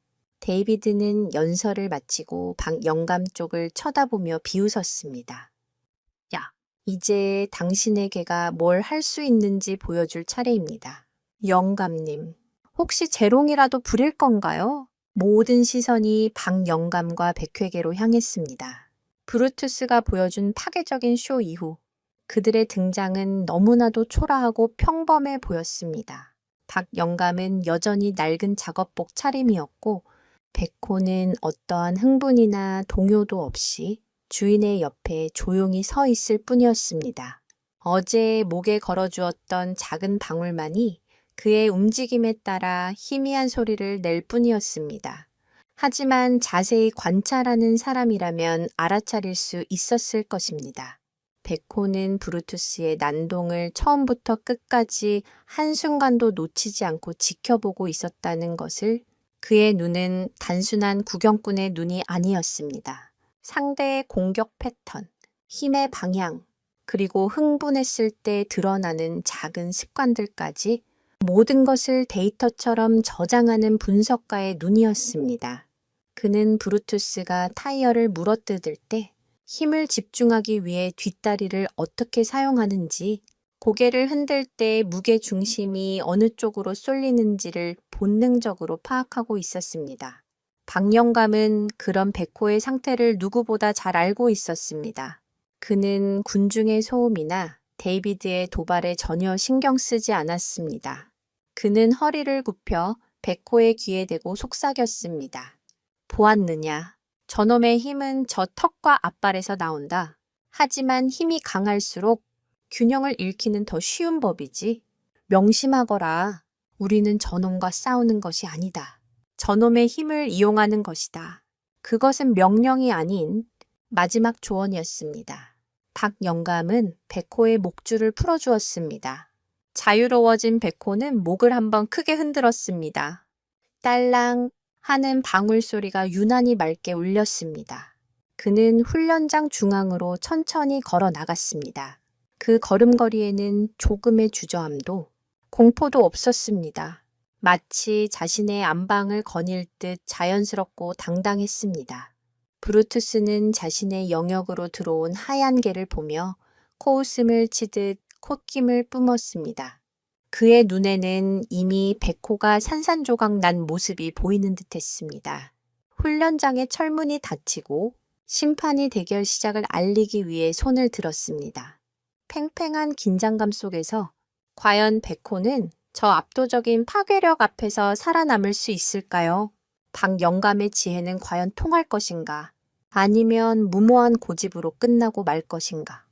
데이비드는 연설을 마치고 방 영감 쪽을 쳐다보며 비웃었습니다. 야, 이제 당신의 개가 뭘 할 수 있는지 보여줄 차례입니다. 영감님, 혹시 재롱이라도 부릴 건가요? 모든 시선이 박 영감과 백회계로 향했습니다. 브루투스가 보여준 파괴적인 쇼 이후 그들의 등장은 너무나도 초라하고 평범해 보였습니다. 박 영감은 여전히 낡은 작업복 차림이었고 백호는 어떠한 흥분이나 동요도 없이 주인의 옆에 조용히 서 있을 뿐이었습니다. 어제 목에 걸어주었던 작은 방울만이 그의 움직임에 따라 희미한 소리를 낼 뿐이었습니다. 하지만 자세히 관찰하는 사람이라면 알아차릴 수 있었을 것입니다. 백호는 브루투스의 난동을 처음부터 끝까지 한순간도 놓치지 않고 지켜보고 있었다는 것을 그의 눈은 단순한 구경꾼의 눈이 아니었습니다. 상대의 공격 패턴, 힘의 방향, 그리고 흥분했을 때 드러나는 작은 습관들까지 모든 것을 데이터처럼 저장하는 분석가의 눈이었습니다. 그는 브루투스가 타이어를 물어뜯을 때 힘을 집중하기 위해 뒷다리를 어떻게 사용하는지, 고개를 흔들 때 무게 중심이 어느 쪽으로 쏠리는지를 본능적으로 파악하고 있었습니다. 박영감은 그런 백호의 상태를 누구보다 잘 알고 있었습니다. 그는 군중의 소음이나 데이비드의 도발에 전혀 신경 쓰지 않았습니다. 그는 허리를 굽혀 백호의 귀에 대고 속삭였습니다. 보았느냐? 저놈의 힘은 저 턱과 앞발에서 나온다. 하지만 힘이 강할수록 균형을 잃기는 더 쉬운 법이지. 명심하거라. 우리는 저놈과 싸우는 것이 아니다. 저놈의 힘을 이용하는 것이다. 그것은 명령이 아닌 마지막 조언이었습니다. 박영감은 백호의 목줄을 풀어주었습니다. 자유로워진 백호는 목을 한번 크게 흔들었습니다. 딸랑 하는 방울 소리가 유난히 맑게 울렸습니다. 그는 훈련장 중앙으로 천천히 걸어 나갔습니다. 그 걸음걸이에는 조금의 주저함도 공포도 없었습니다. 마치 자신의 안방을 거닐 듯 자연스럽고 당당했습니다. 브루투스는 자신의 영역으로 들어온 하얀 개를 보며 코웃음을 치듯 콧김을 뿜었습니다. 그의 눈에는 이미 백호가 산산조각 난 모습이 보이는 듯했습니다. 훈련장의 철문이 닫히고 심판이 대결 시작을 알리기 위해 손을 들었습니다. 팽팽한 긴장감 속에서 과연 백호는 저 압도적인 파괴력 앞에서 살아남을 수 있을까요? 박영감의 지혜는 과연 통할 것인가? 아니면 무모한 고집으로 끝나고 말 것인가?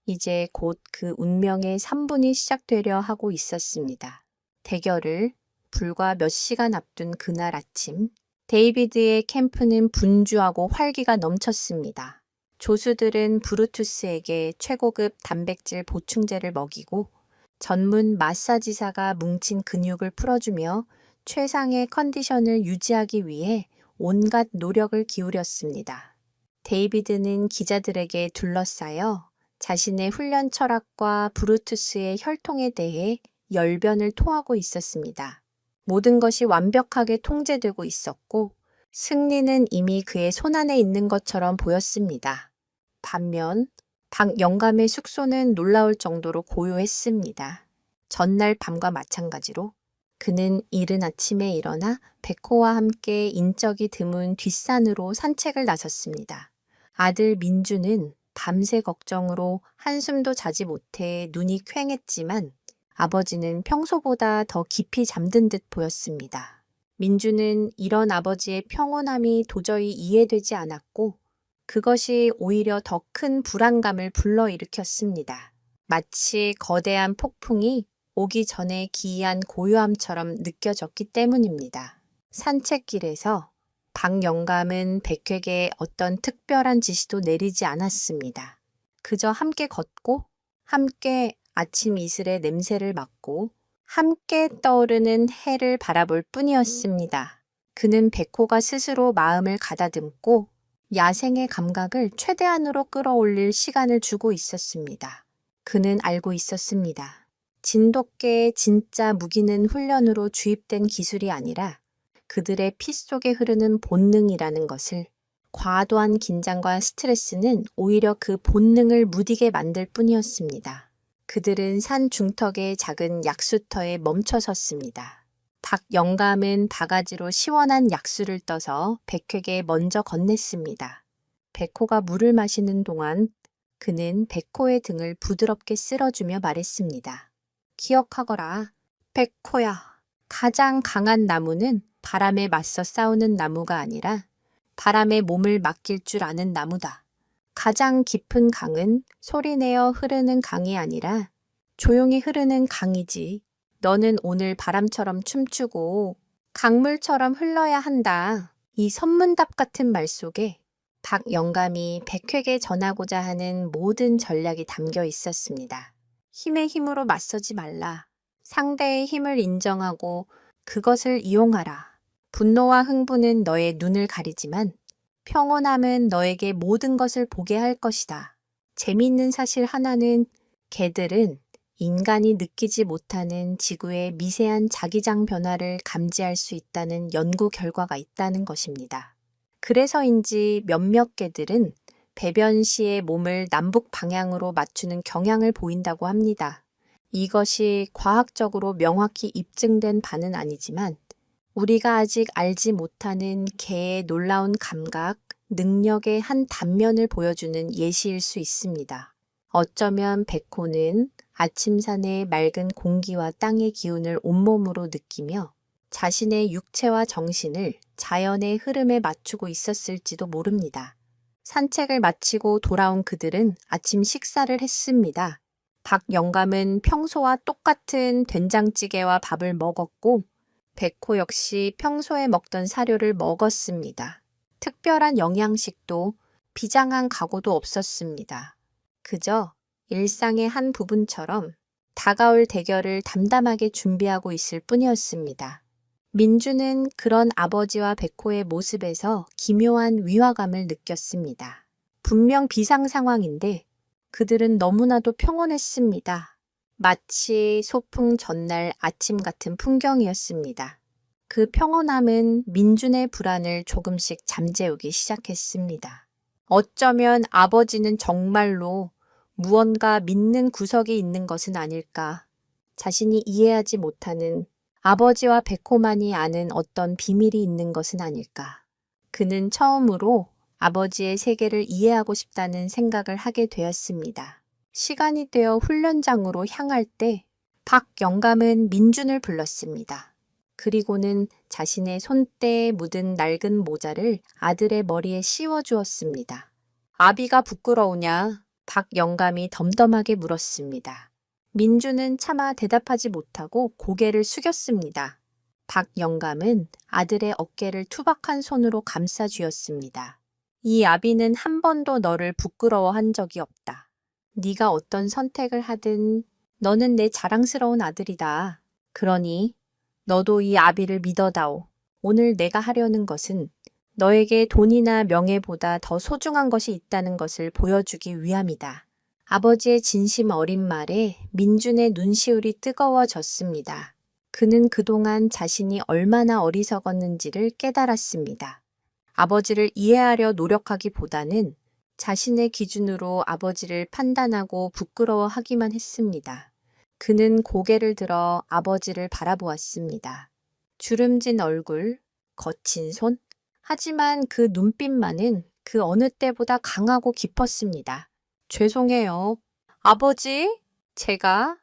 이제 곧 그 운명의 3분이 시작되려 하고 있었습니다. 대결을 불과 몇 시간 앞둔 그날 아침, 데이비드의 캠프는 분주하고 활기가 넘쳤습니다. 조수들은 브루투스에게 최고급 단백질 보충제를 먹이고 전문 마사지사가 뭉친 근육을 풀어주며 최상의 컨디션을 유지하기 위해 온갖 노력을 기울였습니다. 데이비드는 기자들에게 둘러싸여 자신의 훈련 철학과 브루투스의 혈통에 대해 열변을 토하고 있었습니다. 모든 것이 완벽하게 통제되고 있었고 승리는 이미 그의 손안에 있는 것처럼 보였습니다. 반면 박영감의 숙소는 놀라울 정도로 고요했습니다. 전날 밤과 마찬가지로 그는 이른 아침에 일어나 백호와 함께 인적이 드문 뒷산으로 산책을 나섰습니다. 아들 민주는 밤새 걱정으로 한숨도 자지 못해 눈이 퀭했지만 아버지는 평소보다 더 깊이 잠든 듯 보였습니다. 민주는 이런 아버지의 평온함이 도저히 이해되지 않았고 그것이 오히려 더 큰 불안감을 불러일으켰습니다. 마치 거대한 폭풍이 오기 전에 기이한 고요함처럼 느껴졌기 때문입니다. 산책길에서 박영감은 백회에게 어떤 특별한 지시도 내리지 않았습니다. 그저 함께 걷고 함께 아침 이슬의 냄새를 맡고 함께 떠오르는 해를 바라볼 뿐이었습니다. 그는 백호가 스스로 마음을 가다듬고 야생의 감각을 최대한으로 끌어올릴 시간을 주고 있었습니다. 그는 알고 있었습니다. 진돗개의 진짜 무기는 훈련으로 주입된 기술이 아니라 그들의 피 속에 흐르는 본능이라는 것을, 과도한 긴장과 스트레스는 오히려 그 본능을 무디게 만들 뿐이었습니다. 그들은 산 중턱의 작은 약수터에 멈춰 섰습니다. 박영감은 바가지로 시원한 약수를 떠서 백회에게 먼저 건넸습니다. 백호가 물을 마시는 동안 그는 백호의 등을 부드럽게 쓸어주며 말했습니다. 기억하거라, 백호야. 가장 강한 나무는 바람에 맞서 싸우는 나무가 아니라 바람에 몸을 맡길 줄 아는 나무다. 가장 깊은 강은 소리내어 흐르는 강이 아니라 조용히 흐르는 강이지. 너는 오늘 바람처럼 춤추고 강물처럼 흘러야 한다. 이 선문답 같은 말 속에 박영감이 백회에게 전하고자 하는 모든 전략이 담겨 있었습니다. 힘의 힘으로 맞서지 말라. 상대의 힘을 인정하고 그것을 이용하라. 분노와 흥분은 너의 눈을 가리지만 평온함은 너에게 모든 것을 보게 할 것이다. 재미있는 사실 하나는 개들은 인간이 느끼지 못하는 지구의 미세한 자기장 변화를 감지할 수 있다는 연구 결과가 있다는 것입니다. 그래서인지 몇몇 개들은 배변 시에 몸을 남북 방향으로 맞추는 경향을 보인다고 합니다. 이것이 과학적으로 명확히 입증된 바는 아니지만 우리가 아직 알지 못하는 개의 놀라운 감각, 능력의 한 단면을 보여주는 예시일 수 있습니다. 어쩌면 백호는 아침산의 맑은 공기와 땅의 기운을 온몸으로 느끼며 자신의 육체와 정신을 자연의 흐름에 맞추고 있었을지도 모릅니다. 산책을 마치고 돌아온 그들은 아침 식사를 했습니다. 박 영감은 평소와 똑같은 된장찌개와 밥을 먹었고 백호 역시 평소에 먹던 사료를 먹었습니다. 특별한 영양식도 비장한 각오도 없었습니다. 그저 일상의 한 부분처럼 다가올 대결을 담담하게 준비하고 있을 뿐이었습니다. 민주는 그런 아버지와 백호의 모습에서 기묘한 위화감을 느꼈습니다. 분명 비상 상황인데 그들은 너무나도 평온했습니다. 마치 소풍 전날 아침 같은 풍경이었습니다. 그 평온함은 민준의 불안을 조금씩 잠재우기 시작했습니다. 어쩌면 아버지는 정말로 무언가 믿는 구석이 있는 것은 아닐까. 자신이 이해하지 못하는 아버지와 백호만이 아는 어떤 비밀이 있는 것은 아닐까. 그는 처음으로 아버지의 세계를 이해하고 싶다는 생각을 하게 되었습니다. 시간이 되어 훈련장으로 향할 때 박 영감은 민준을 불렀습니다. 그리고는 자신의 손때에 묻은 낡은 모자를 아들의 머리에 씌워주었습니다. 아비가 부끄러우냐? 박 영감이 덤덤하게 물었습니다. 민준은 차마 대답하지 못하고 고개를 숙였습니다. 박 영감은 아들의 어깨를 투박한 손으로 감싸 쥐었습니다. 이 아비는 한 번도 너를 부끄러워한 적이 없다. 네가 어떤 선택을 하든 너는 내 자랑스러운 아들이다. 그러니 너도 이 아비를 믿어다오. 오늘 내가 하려는 것은 너에게 돈이나 명예보다 더 소중한 것이 있다는 것을 보여주기 위함이다. 아버지의 진심 어린 말에 민준의 눈시울이 뜨거워졌습니다. 그는 그동안 자신이 얼마나 어리석었는지를 깨달았습니다. 아버지를 이해하려 노력하기보다는 자신의 기준으로 아버지를 판단하고 부끄러워하기만 했습니다. 그는 고개를 들어 아버지를 바라보았습니다. 주름진 얼굴, 거친 손, 하지만 그 눈빛만은 그 어느 때보다 강하고 깊었습니다. 죄송해요. 아버지, 제가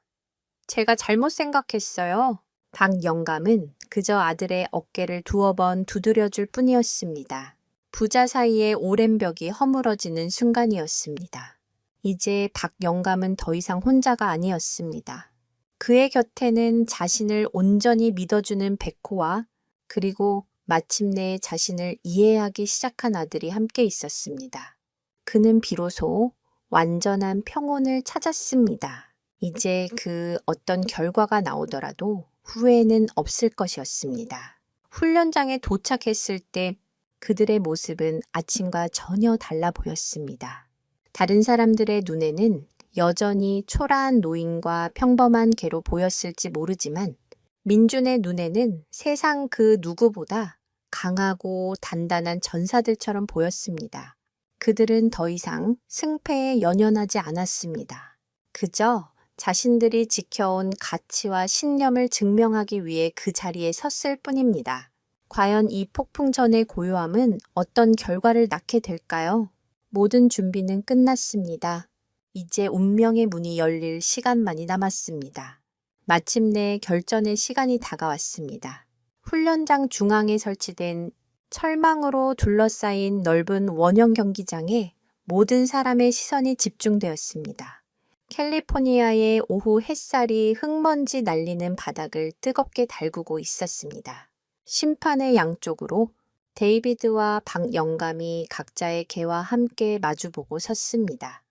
잘못 생각했어요. 박 영감은 그저 아들의 어깨를 두어 번 두드려줄 뿐이었습니다. 부자 사이의 오랜 벽이 허물어지는 순간이었습니다. 이제 박 영감은 더 이상 혼자가 아니었습니다. 그의 곁에는 자신을 온전히 믿어주는 백호와 그리고 마침내 자신을 이해하기 시작한 아들이 함께 있었습니다. 그는 비로소 완전한 평온을 찾았습니다. 이제 그 어떤 결과가 나오더라도 후회는 없을 것이었습니다. 훈련장에 도착했을 때 그들의 모습은 아침과 전혀 달라 보였습니다. 다른 사람들의 눈에는 여전히 초라한 노인과 평범한 개로 보였을지 모르지만 민준의 눈에는 세상 그 누구보다 강하고 단단한 전사들처럼 보였습니다. 그들은 더 이상 승패에 연연하지 않았습니다. 그저 자신들이 지켜온 가치와 신념을 증명하기 위해 그 자리에 섰을 뿐입니다. 과연 이 폭풍전의 고요함은 어떤 결과를 낳게 될까요? 모든 준비는 끝났습니다. 이제 운명의 문이 열릴 시간만이 남았습니다. 마침내 결전의 시간이 다가왔습니다. 훈련장 중앙에 설치된 철망으로 둘러싸인 넓은 원형 경기장에 모든 사람의 시선이 집중되었습니다. 캘리포니아의 오후 햇살이 흙먼지 날리는 바닥을 뜨겁게 달구고 있었습니다. 심판의 양쪽으로 데이비드와 박 영감이 각자의 개와 함께 마주보고 섰습니다.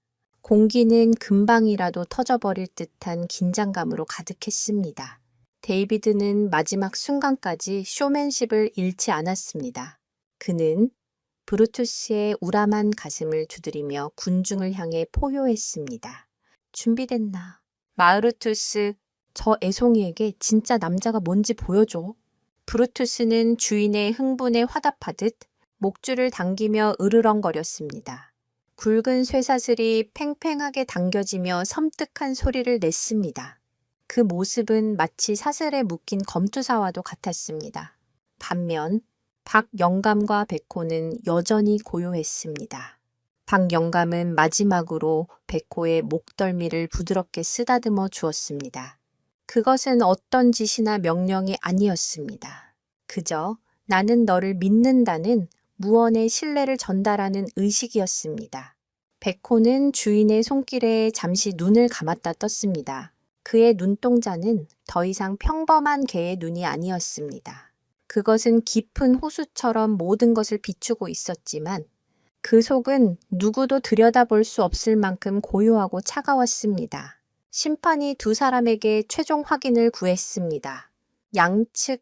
공기는 금방이라도 터져버릴 듯한 긴장감으로 가득했습니다. 데이비드는 마지막 순간까지 쇼맨십을 잃지 않았습니다. 그는 브루투스의 우람한 가슴을 두드리며 군중을 향해 포효했습니다. 준비됐나? 마우르투스, 저 애송이에게 진짜 남자가 뭔지 보여줘. 브루투스는 주인의 흥분에 화답하듯 목줄을 당기며 으르렁거렸습니다. 굵은 쇠사슬이 팽팽하게 당겨지며 섬뜩한 소리를 냈습니다. 그 모습은 마치 사슬에 묶인 검투사와도 같았습니다. 반면 박 영감과 백호는 여전히 고요했습니다. 박 영감은 마지막으로 백호의 목덜미를 부드럽게 쓰다듬어 주었습니다. 그것은 어떤 지시나 명령이 아니었습니다. 그저 나는 너를 믿는다는 무언의 신뢰를 전달하는 의식이었습니다. 백호는 주인의 손길에 잠시 눈을 감았다 떴습니다. 그의 눈동자는 더 이상 평범한 개의 눈이 아니었습니다. 그것은 깊은 호수처럼 모든 것을 비추고 있었지만 그 속은 누구도 들여다볼 수 없을 만큼 고요하고 차가웠습니다. 심판이 두 사람에게 최종 확인을 구했습니다. 양측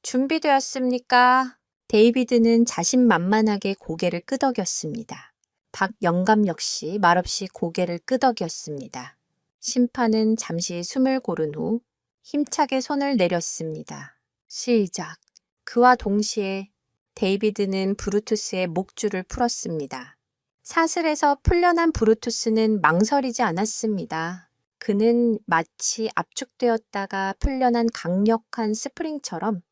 준비되었습니까? 데이비드는 자신만만하게 고개를 끄덕였습니다. 박 영감 역시 말없이 고개를 끄덕였습니다. 심판은 잠시 숨을 고른 후 힘차게 손을 내렸습니다. 시작. 그와 동시에 데이비드는 브루투스의 목줄을 풀었습니다. 사슬에서 풀려난 브루투스는 망설이지 않았습니다. 그는 마치 압축되었다가 풀려난 강력한 스프링처럼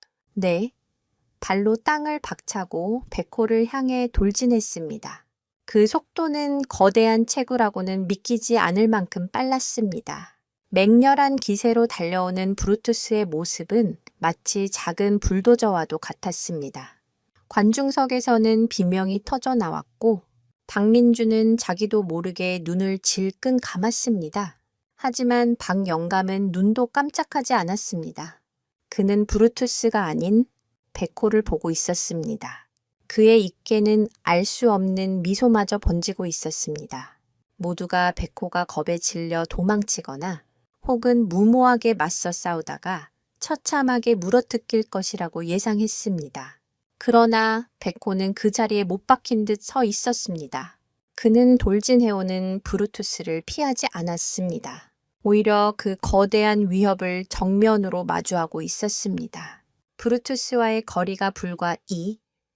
발로 땅을 박차고 백호를 향해 돌진했습니다. 그 속도는 거대한 체구라고는 믿기지 않을 만큼 빨랐습니다. 맹렬한 기세로 달려오는 브루투스의 모습은 마치 작은 불도저와도 같았습니다. 관중석에서는 비명이 터져 나왔고 박민주는 자기도 모르게 눈을 질끈 감았습니다. 하지만 박 영감은 눈도 깜짝하지 않았습니다. 그는 브루투스가 아닌 백호를 보고 있었습니다. 그의 입계는 알 수 없는 미소마저 번지고 있었습니다. 모두가 백호가 겁에 질려 도망치거나 혹은 무모하게 맞서 싸우다가 처참하게 물어뜯길 것이라고 예상했습니다. 그러나 백호는 그 자리에 못 박힌 듯 서 있었습니다. 그는 돌진해오는 브루투스를 피하지 않았습니다. 오히려 그 거대한 위협을 정면으로 마주하고 있었습니다. 브루투스와의 거리가 불과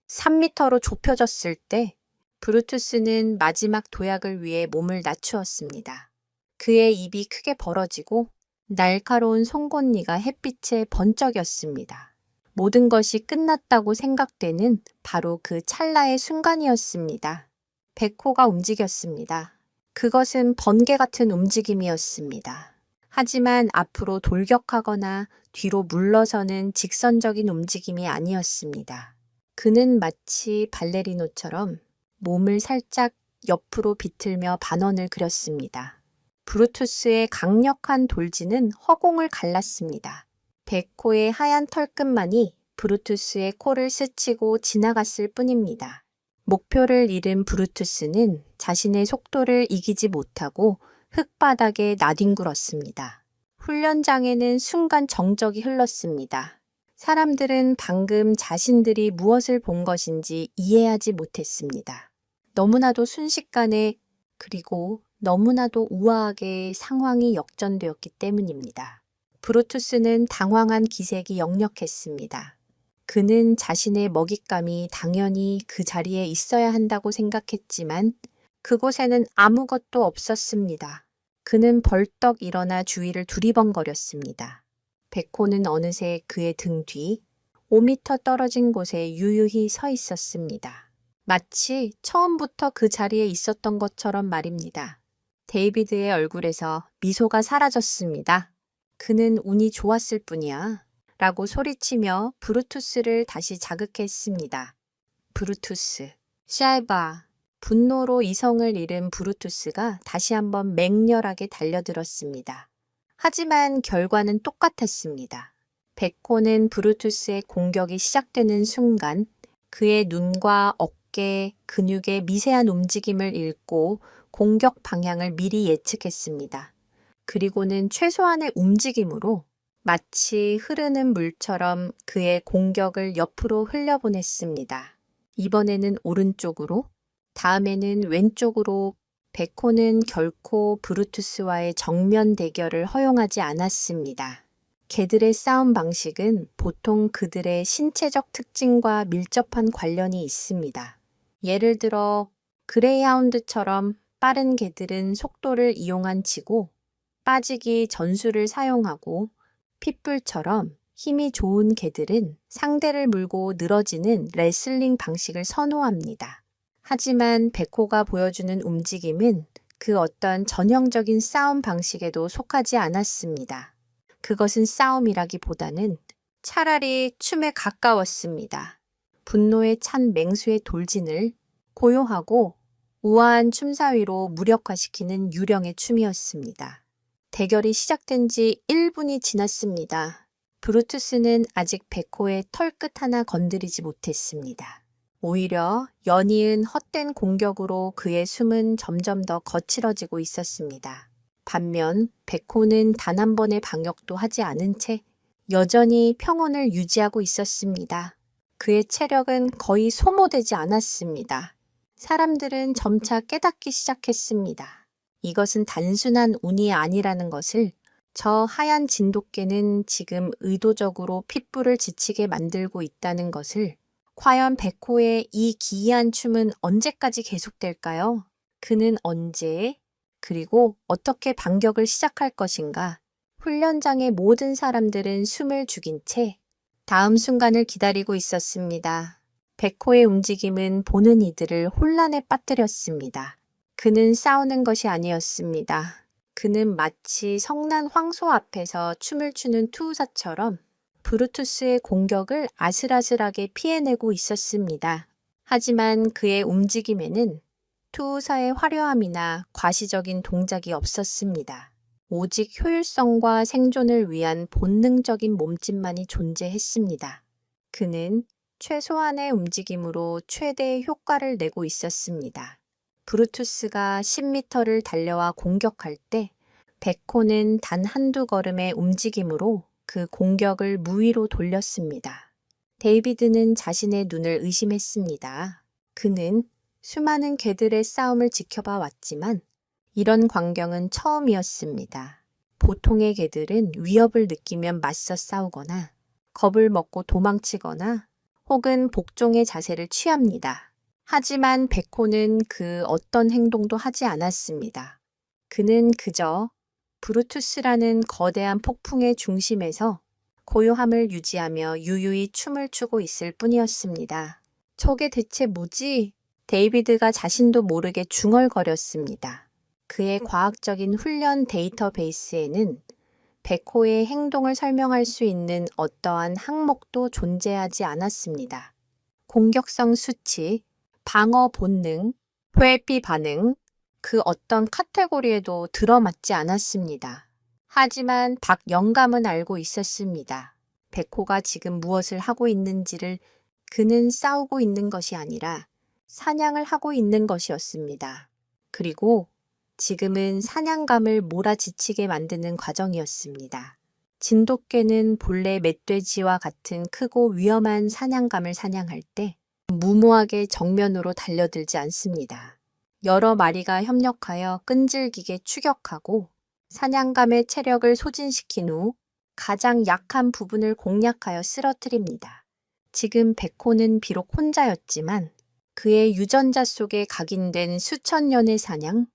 3미터로 좁혀졌을 때 브루투스는 마지막 도약을 위해 몸을 낮추었습니다. 그의 입이 크게 벌어지고 날카로운 송곳니가 햇빛에 번쩍였습니다. 모든 것이 끝났다고 생각되는 바로 그 찰나의 순간이었습니다. 백호가 움직였습니다. 그것은 번개 같은 움직임이었습니다. 하지만 앞으로 돌격하거나 뒤로 물러서는 직선적인 움직임이 아니었습니다. 그는 마치 발레리노처럼 몸을 살짝 옆으로 비틀며 반원을 그렸습니다. 브루투스의 강력한 돌진은 허공을 갈랐습니다. 백호의 하얀 털끝만이 브루투스의 코를 스치고 지나갔을 뿐입니다. 목표를 잃은 브루투스는 자신의 속도를 이기지 못하고 흙바닥에 나뒹굴었습니다. 훈련장에는 순간 정적이 흘렀습니다. 사람들은 방금 자신들이 무엇을 본 것인지 이해하지 못했습니다. 너무나도 순식간에 그리고 너무나도 우아하게 상황이 역전되었기 때문입니다. 브루투스는 당황한 기색이 역력했습니다. 그는 자신의 먹잇감이 당연히 그 자리에 있어야 한다고 생각했지만 그곳에는 아무것도 없었습니다. 그는 벌떡 일어나 주위를 두리번거렸습니다. 백호는 어느새 그의 등 뒤 5미터 떨어진 곳에 유유히 서 있었습니다. 마치 처음부터 그 자리에 있었던 것처럼 말입니다. 데이비드의 얼굴에서 미소가 사라졌습니다. 그는 운이 좋았을 뿐이야. 라고 소리치며 브루투스를 다시 자극했습니다. 브루투스, 샤이바. 분노로 이성을 잃은 브루투스가 다시 한번 맹렬하게 달려들었습니다. 하지만 결과는 똑같았습니다. 백호는 브루투스의 공격이 시작되는 순간 그의 눈과 어깨, 근육의 미세한 움직임을 읽고 공격 방향을 미리 예측했습니다. 그리고는 최소한의 움직임으로 마치 흐르는 물처럼 그의 공격을 옆으로 흘려보냈습니다. 이번에는 오른쪽으로, 다음에는 왼쪽으로. 백호는 결코 브루투스와의 정면 대결을 허용하지 않았습니다. 개들의 싸움 방식은 보통 그들의 신체적 특징과 밀접한 관련이 있습니다. 예를 들어 그레이하운드처럼 빠른 개들은 속도를 이용한 치고 빠지기 전술을 사용하고 핏불처럼 힘이 좋은 개들은 상대를 물고 늘어지는 레슬링 방식을 선호합니다. 하지만 백호가 보여주는 움직임은 그 어떤 전형적인 싸움 방식에도 속하지 않았습니다. 그것은 싸움이라기보다는 차라리 춤에 가까웠습니다. 분노에 찬 맹수의 돌진을 고요하고 우아한 춤사위로 무력화시키는 유령의 춤이었습니다. 대결이 시작된 지 1분이 지났습니다. 브루투스는 아직 백호의 털끝 하나 건드리지 못했습니다. 오히려 연이은 헛된 공격으로 그의 숨은 점점 더 거칠어지고 있었습니다. 반면 백호는 단 한 번의 방역도 하지 않은 채 여전히 평온을 유지하고 있었습니다. 그의 체력은 거의 소모되지 않았습니다. 사람들은 점차 깨닫기 시작했습니다. 이것은 단순한 운이 아니라는 것을. 저 하얀 진돗개는 지금 의도적으로 핏불을 지치게 만들고 있다는 것을. 과연 백호의 이 기이한 춤은 언제까지 계속될까요? 그는 언제, 그리고 어떻게 반격을 시작할 것인가? 훈련장의 모든 사람들은 숨을 죽인 채 다음 순간을 기다리고 있었습니다. 백호의 움직임은 보는 이들을 혼란에 빠뜨렸습니다. 그는 싸우는 것이 아니었습니다. 그는 마치 성난 황소 앞에서 춤을 추는 투우사처럼 브루투스의 공격을 아슬아슬하게 피해내고 있었습니다. 하지만 그의 움직임에는 투우사의 화려함이나 과시적인 동작이 없었습니다. 오직 효율성과 생존을 위한 본능적인 몸짓만이 존재했습니다. 그는 최소한의 움직임으로 최대의 효과를 내고 있었습니다. 브루투스가 10m를 달려와 공격할 때 백호는 단 한두 걸음의 움직임으로 그 공격을 무위로 돌렸습니다. 데이비드는 자신의 눈을 의심했습니다. 그는 수많은 개들의 싸움을 지켜봐 왔지만 이런 광경은 처음이었습니다. 보통의 개들은 위협을 느끼면 맞서 싸우거나 겁을 먹고 도망치거나 혹은 복종의 자세를 취합니다. 하지만 백호는 그 어떤 행동도 하지 않았습니다. 그는 그저 브루투스라는 거대한 폭풍의 중심에서 고요함을 유지하며 유유히 춤을 추고 있을 뿐이었습니다. 저게 대체 뭐지? 데이비드가 자신도 모르게 중얼거렸습니다. 그의 과학적인 훈련 데이터베이스에는 백호의 행동을 설명할 수 있는 어떠한 항목도 존재하지 않았습니다. 공격성 수치, 방어 본능, 회피 반응, 그 어떤 카테고리에도 들어맞지 않았습니다. 하지만 박영감은 알고 있었습니다. 백호가 지금 무엇을 하고 있는지를. 그는 싸우고 있는 것이 아니라 사냥을 하고 있는 것이었습니다. 그리고 지금은 사냥감을 몰아지치게 만드는 과정이었습니다. 진돗개는 본래 멧돼지와 같은 크고 위험한 사냥감을 사냥할 때 무모하게 정면으로 달려들지 않습니다. 여러 마리가 협력하여 끈질기게 추격하고 사냥감의 체력을 소진시킨 후 가장 약한 부분을 공략하여 쓰러뜨립니다. 지금 백호는 비록 혼자였지만 그의 유전자 속에 각인된 수천 년의 사냥,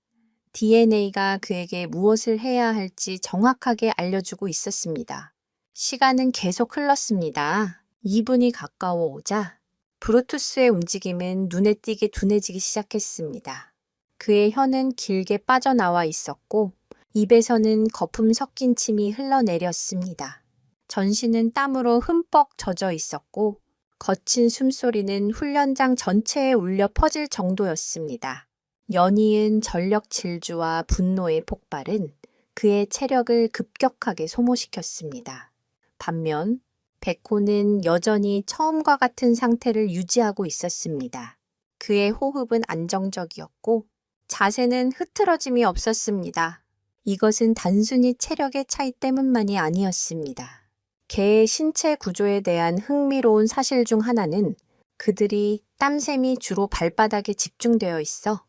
DNA가 그에게 무엇을 해야 할지 정확하게 알려주고 있었습니다. 시간은 계속 흘렀습니다. 2분이 가까워 오자 브루투스의 움직임은 눈에 띄게 둔해지기 시작했습니다. 그의 혀는 길게 빠져나와 있었고 입에서는 거품 섞인 침이 흘러내렸습니다. 전신은 땀으로 흠뻑 젖어 있었고 거친 숨소리는 훈련장 전체에 울려 퍼질 정도였습니다. 연이은 전력 질주와 분노의 폭발은 그의 체력을 급격하게 소모시켰습니다. 반면 백호는 여전히 처음과 같은 상태를 유지하고 있었습니다. 그의 호흡은 안정적이었고 자세는 흐트러짐이 없었습니다. 이것은 단순히 체력의 차이 때문만이 아니었습니다. 개의 신체 구조에 대한 흥미로운 사실 중 하나는 그들이 땀샘이 주로 발바닥에 집중되어 있어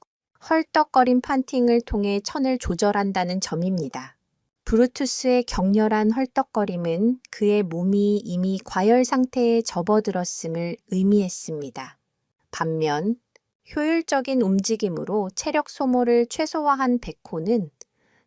헐떡거린 판팅을 통해 천을 조절한다는 점입니다. 브루투스의 격렬한 헐떡거림은 그의 몸이 이미 과열 상태에 접어들었음을 의미했습니다. 반면 효율적인 움직임으로 체력 소모를 최소화한 베코는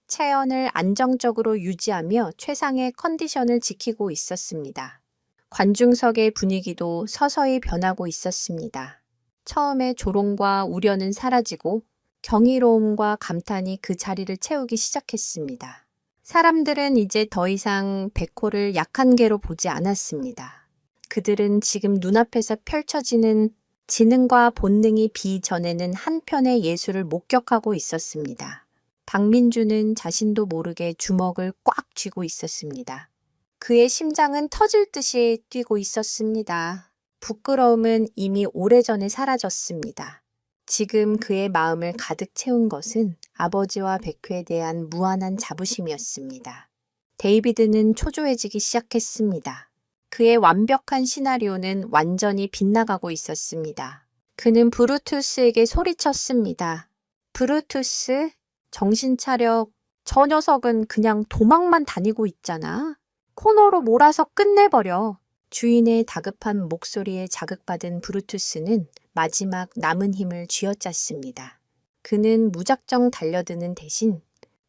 체온을 안정적으로 유지하며 최상의 컨디션을 지키고 있었습니다. 관중석의 분위기도 서서히 변하고 있었습니다. 처음에 조롱과 우려는 사라지고 경이로움과 감탄이 그 자리를 채우기 시작했습니다. 사람들은 이제 더 이상 베코를 약한 개로 보지 않았습니다. 그들은 지금 눈앞에서 펼쳐지는 지능과 본능이 비전에는 한편의 예술을 목격하고 있었습니다. 박민주는 자신도 모르게 주먹을 꽉 쥐고 있었습니다. 그의 심장은 터질 듯이 뛰고 있었습니다. 부끄러움은 이미 오래전에 사라졌습니다. 지금 그의 마음을 가득 채운 것은 아버지와 베코에 대한 무한한 자부심이었습니다. 데이비드는 초조해지기 시작했습니다. 그의 완벽한 시나리오는 완전히 빗나가고 있었습니다. 그는 브루투스에게 소리쳤습니다. 브루투스, 정신 차려. 저 녀석은 그냥 도망만 다니고 있잖아. 코너로 몰아서 끝내버려. 주인의 다급한 목소리에 자극받은 브루투스는 마지막 남은 힘을 쥐어짰습니다. 그는 무작정 달려드는 대신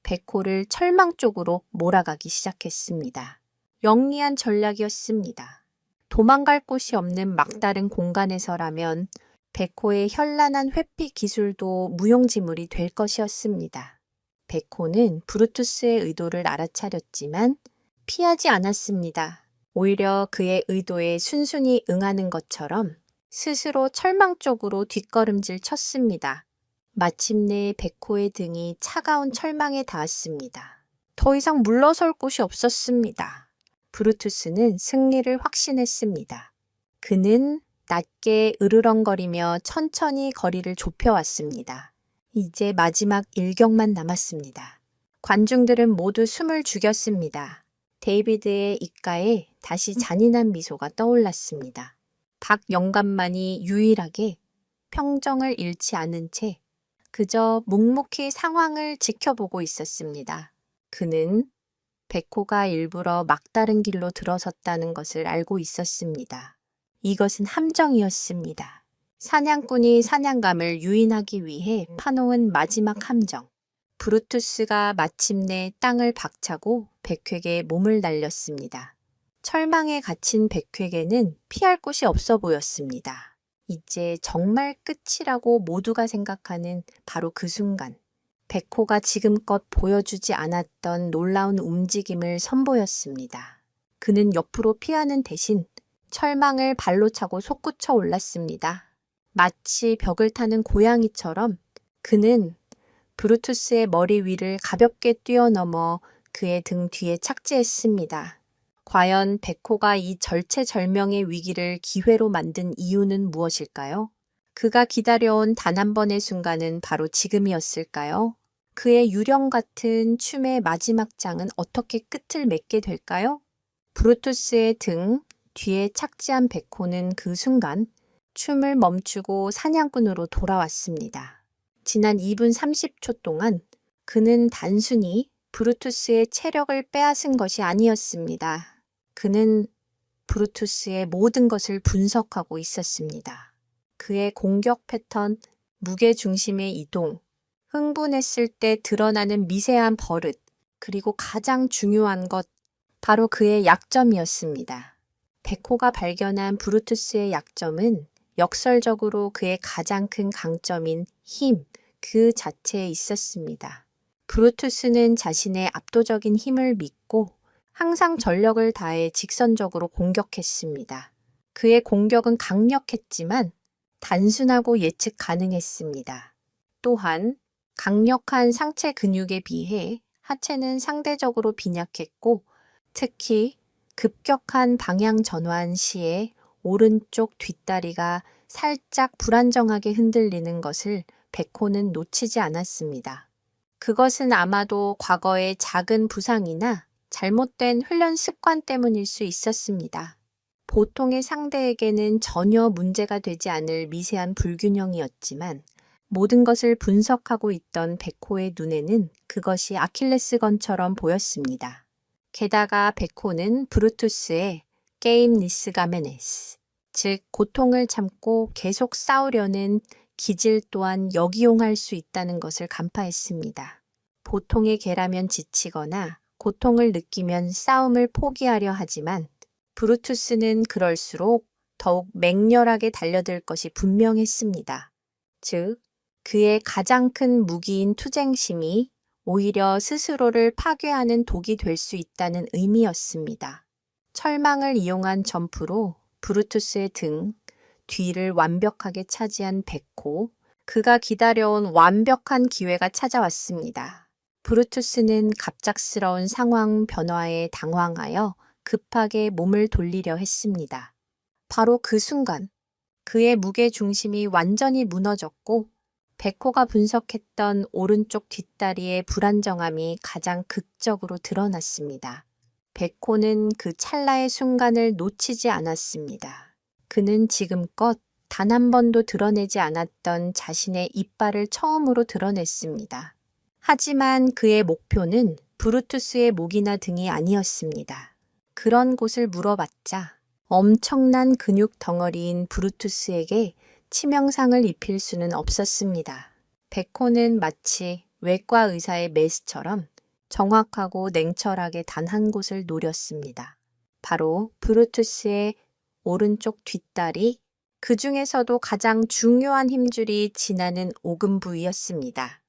베코를 철망 쪽으로 몰아가기 시작했습니다. 영리한 전략이었습니다. 도망갈 곳이 없는 막다른 공간에서라면 베코의 현란한 회피 기술도 무용지물이 될 것이었습니다. 베코는 브루투스의 의도를 알아차렸지만 피하지 않았습니다. 오히려 그의 의도에 순순히 응하는 것처럼 스스로 철망 쪽으로 뒷걸음질 쳤습니다. 마침내 베코의 등이 차가운 철망에 닿았습니다. 더 이상 물러설 곳이 없었습니다. 브루투스는 승리를 확신했습니다. 그는 낮게 으르렁거리며 천천히 거리를 좁혀왔습니다. 이제 마지막 일격만 남았습니다. 관중들은 모두 숨을 죽였습니다. 데이비드의 입가에 다시 잔인한 미소가 떠올랐습니다. 박 영감만이 유일하게 평정을 잃지 않은 채 그저 묵묵히 상황을 지켜보고 있었습니다. 그는 베코가 일부러 막다른 길로 들어섰다는 것을 알고 있었습니다. 이것은 함정이었습니다. 사냥꾼이 사냥감을 유인하기 위해 파놓은 마지막 함정. 브루투스가 마침내 땅을 박차고 백회에게 몸을 날렸습니다. 철망에 갇힌 백회에게는 피할 곳이 없어 보였습니다. 이제 정말 끝이라고 모두가 생각하는 바로 그 순간, 베코가 지금껏 보여주지 않았던 놀라운 움직임을 선보였습니다. 그는 옆으로 피하는 대신 철망을 발로 차고 솟구쳐 올랐습니다. 마치 벽을 타는 고양이처럼 그는 브루투스의 머리 위를 가볍게 뛰어넘어 그의 등 뒤에 착지했습니다. 과연 베코가 이 절체절명의 위기를 기회로 만든 이유는 무엇일까요? 그가 기다려온 단 한 번의 순간은 바로 지금이었을까요? 그의 유령 같은 춤의 마지막 장은 어떻게 끝을 맺게 될까요? 브루투스의 등 뒤에 착지한 베코는 그 순간 춤을 멈추고 사냥꾼으로 돌아왔습니다. 지난 2분 30초 동안 그는 단순히 브루투스의 체력을 빼앗은 것이 아니었습니다. 그는 브루투스의 모든 것을 분석하고 있었습니다. 그의 공격 패턴, 무게중심의 이동, 흥분했을 때 드러나는 미세한 버릇, 그리고 가장 중요한 것, 바로 그의 약점이었습니다. 베코가 발견한 브루투스의 약점은 역설적으로 그의 가장 큰 강점인 힘, 그 자체에 있었습니다. 브루투스는 자신의 압도적인 힘을 믿고 항상 전력을 다해 직선적으로 공격했습니다. 그의 공격은 강력했지만 단순하고 예측 가능했습니다. 또한 강력한 상체 근육에 비해 하체는 상대적으로 빈약했고 특히 급격한 방향 전환 시에 오른쪽 뒷다리가 살짝 불안정하게 흔들리는 것을 베코는 놓치지 않았습니다. 그것은 아마도 과거의 작은 부상이나 잘못된 훈련 습관 때문일 수 있었습니다. 보통의 상대에게는 전혀 문제가 되지 않을 미세한 불균형이었지만 모든 것을 분석하고 있던 백호의 눈에는 그것이 아킬레스건처럼 보였습니다. 게다가 백호는 브루투스의 게임 니스가메네스, 즉 고통을 참고 계속 싸우려는 기질 또한 역이용할 수 있다는 것을 간파했습니다. 보통의 개라면 지치거나 고통을 느끼면 싸움을 포기하려 하지만 브루투스는 그럴수록 더욱 맹렬하게 달려들 것이 분명했습니다. 즉, 그의 가장 큰 무기인 투쟁심이 오히려 스스로를 파괴하는 독이 될 수 있다는 의미였습니다. 철망을 이용한 점프로 브루투스의 등 뒤를 완벽하게 차지한 백호, 그가 기다려온 완벽한 기회가 찾아왔습니다. 브루투스는 갑작스러운 상황 변화에 당황하여 급하게 몸을 돌리려 했습니다. 바로 그 순간 그의 무게 중심이 완전히 무너졌고 백호가 분석했던 오른쪽 뒷다리의 불안정함이 가장 극적으로 드러났습니다. 백호는 그 찰나의 순간을 놓치지 않았습니다. 그는 지금껏 단 한 번도 드러내지 않았던 자신의 이빨을 처음으로 드러냈습니다. 하지만 그의 목표는 브루투스의 목이나 등이 아니었습니다. 그런 곳을 물어봤자 엄청난 근육 덩어리인 브루투스에게 치명상을 입힐 수는 없었습니다. 백호는 마치 외과 의사의 메스처럼 정확하고 냉철하게 단 한 곳을 노렸습니다. 바로 브루투스의 오른쪽 뒷다리, 그 중에서도 가장 중요한 힘줄이 지나는 오금 부위였습니다.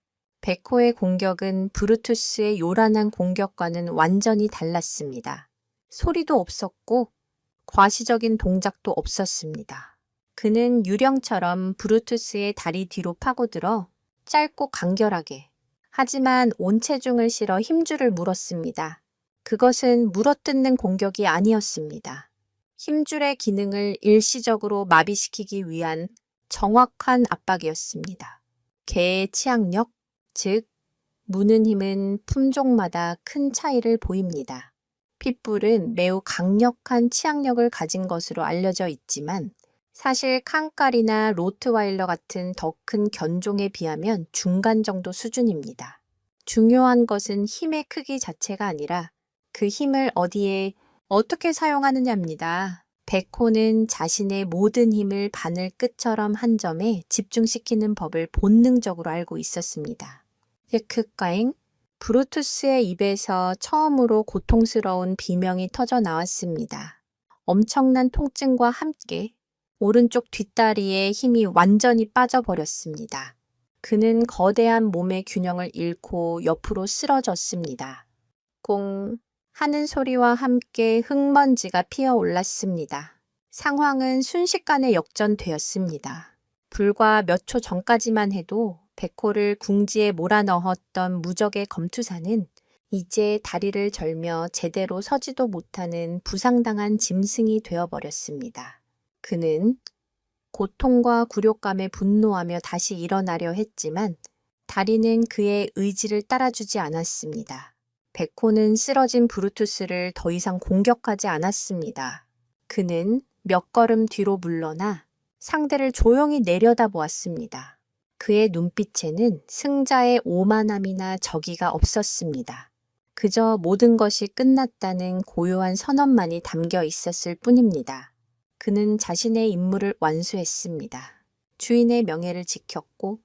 백호의 공격은 브루투스의 요란한 공격과는 완전히 달랐습니다. 소리도 없었고 과시적인 동작도 없었습니다. 그는 유령처럼 브루투스의 다리 뒤로 파고들어 짧고 간결하게, 하지만 온 체중을 실어 힘줄을 물었습니다. 그것은 물어뜯는 공격이 아니었습니다. 힘줄의 기능을 일시적으로 마비시키기 위한 정확한 압박이었습니다. 개의 치악력, 즉 무는 힘은 품종마다 큰 차이를 보입니다. 핏불은 매우 강력한 치악력을 가진 것으로 알려져 있지만 사실 칸깔이나 로트와일러 같은 더 큰 견종에 비하면 중간 정도 수준입니다. 중요한 것은 힘의 크기 자체가 아니라 그 힘을 어디에 어떻게 사용하느냐입니다. 백호는 자신의 모든 힘을 바늘 끝처럼 한 점에 집중시키는 법을 본능적으로 알고 있었습니다. 예크과잉, 브루투스의 입에서 처음으로 고통스러운 비명이 터져 나왔습니다. 엄청난 통증과 함께 오른쪽 뒷다리에 힘이 완전히 빠져버렸습니다. 그는 거대한 몸의 균형을 잃고 옆으로 쓰러졌습니다. 꽁 하는 소리와 함께 흙먼지가 피어올랐습니다. 상황은 순식간에 역전되었습니다. 불과 몇 초 전까지만 해도 백호를 궁지에 몰아넣었던 무적의 검투사는 이제 다리를 절며 제대로 서지도 못하는 부상당한 짐승이 되어버렸습니다. 그는 고통과 굴욕감에 분노하며 다시 일어나려 했지만 다리는 그의 의지를 따라주지 않았습니다. 백호는 쓰러진 브루투스를 더 이상 공격하지 않았습니다. 그는 몇 걸음 뒤로 물러나 상대를 조용히 내려다보았습니다. 그의 눈빛에는 승자의 오만함이나 적의가 없었습니다. 그저 모든 것이 끝났다는 고요한 선언만이 담겨 있었을 뿐입니다. 그는 자신의 임무를 완수했습니다. 주인의 명예를 지켰고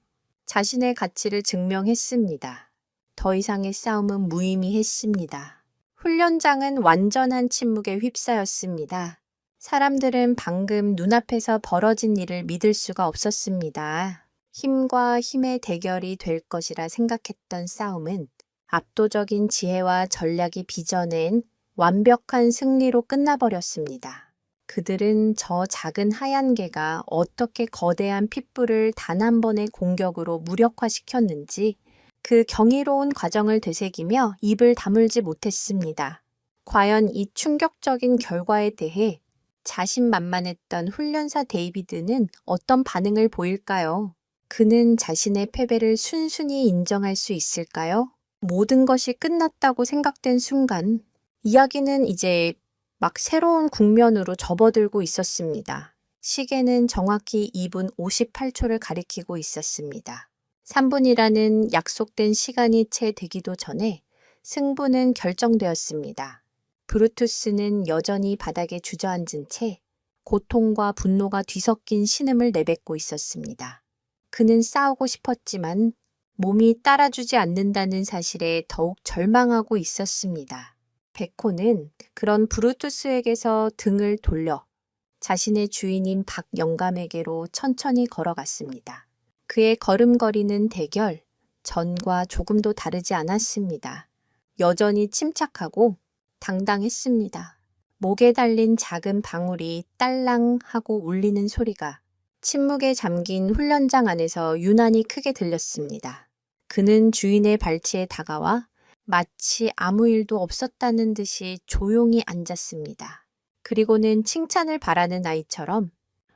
자신의 가치를 증명했습니다. 더 이상의 싸움은 무의미했습니다. 훈련장은 완전한 침묵에 휩싸였습니다. 사람들은 방금 눈앞에서 벌어진 일을 믿을 수가 없었습니다. 힘과 힘의 대결이 될 것이라 생각했던 싸움은 압도적인 지혜와 전략이 빚어낸 완벽한 승리로 끝나버렸습니다. 그들은 저 작은 하얀 개가 어떻게 거대한 핏불을 단 한 번의 공격으로 무력화시켰는지 그 경이로운 과정을 되새기며 입을 다물지 못했습니다. 과연 이 충격적인 결과에 대해 자신만만했던 훈련사 데이비드는 어떤 반응을 보일까요? 그는 자신의 패배를 순순히 인정할 수 있을까요? 모든 것이 끝났다고 생각된 순간 이야기는 이제 막 새로운 국면으로 접어들고 있었습니다. 시계는 정확히 2분 58초를 가리키고 있었습니다. 3분이라는 약속된 시간이 채 되기도 전에 승부는 결정되었습니다. 브루투스는 여전히 바닥에 주저앉은 채 고통과 분노가 뒤섞인 신음을 내뱉고 있었습니다. 그는 싸우고 싶었지만 몸이 따라주지 않는다는 사실에 더욱 절망하고 있었습니다. 베코는 그런 브루투스에게서 등을 돌려 자신의 주인인 박영감에게로 천천히 걸어갔습니다. 그의 걸음걸이는 대결 전과 조금도 다르지 않았습니다. 여전히 침착하고 당당했습니다. 목에 달린 작은 방울이 딸랑 하고 울리는 소리가 침묵에 잠긴 훈련장 안에서 유난히 크게 들렸습니다. 그는 주인의 발치에 다가와 마치 아무 일도 없었다는 듯이 조용히 앉았습니다. 그리고는 칭찬을 바라는 아이처럼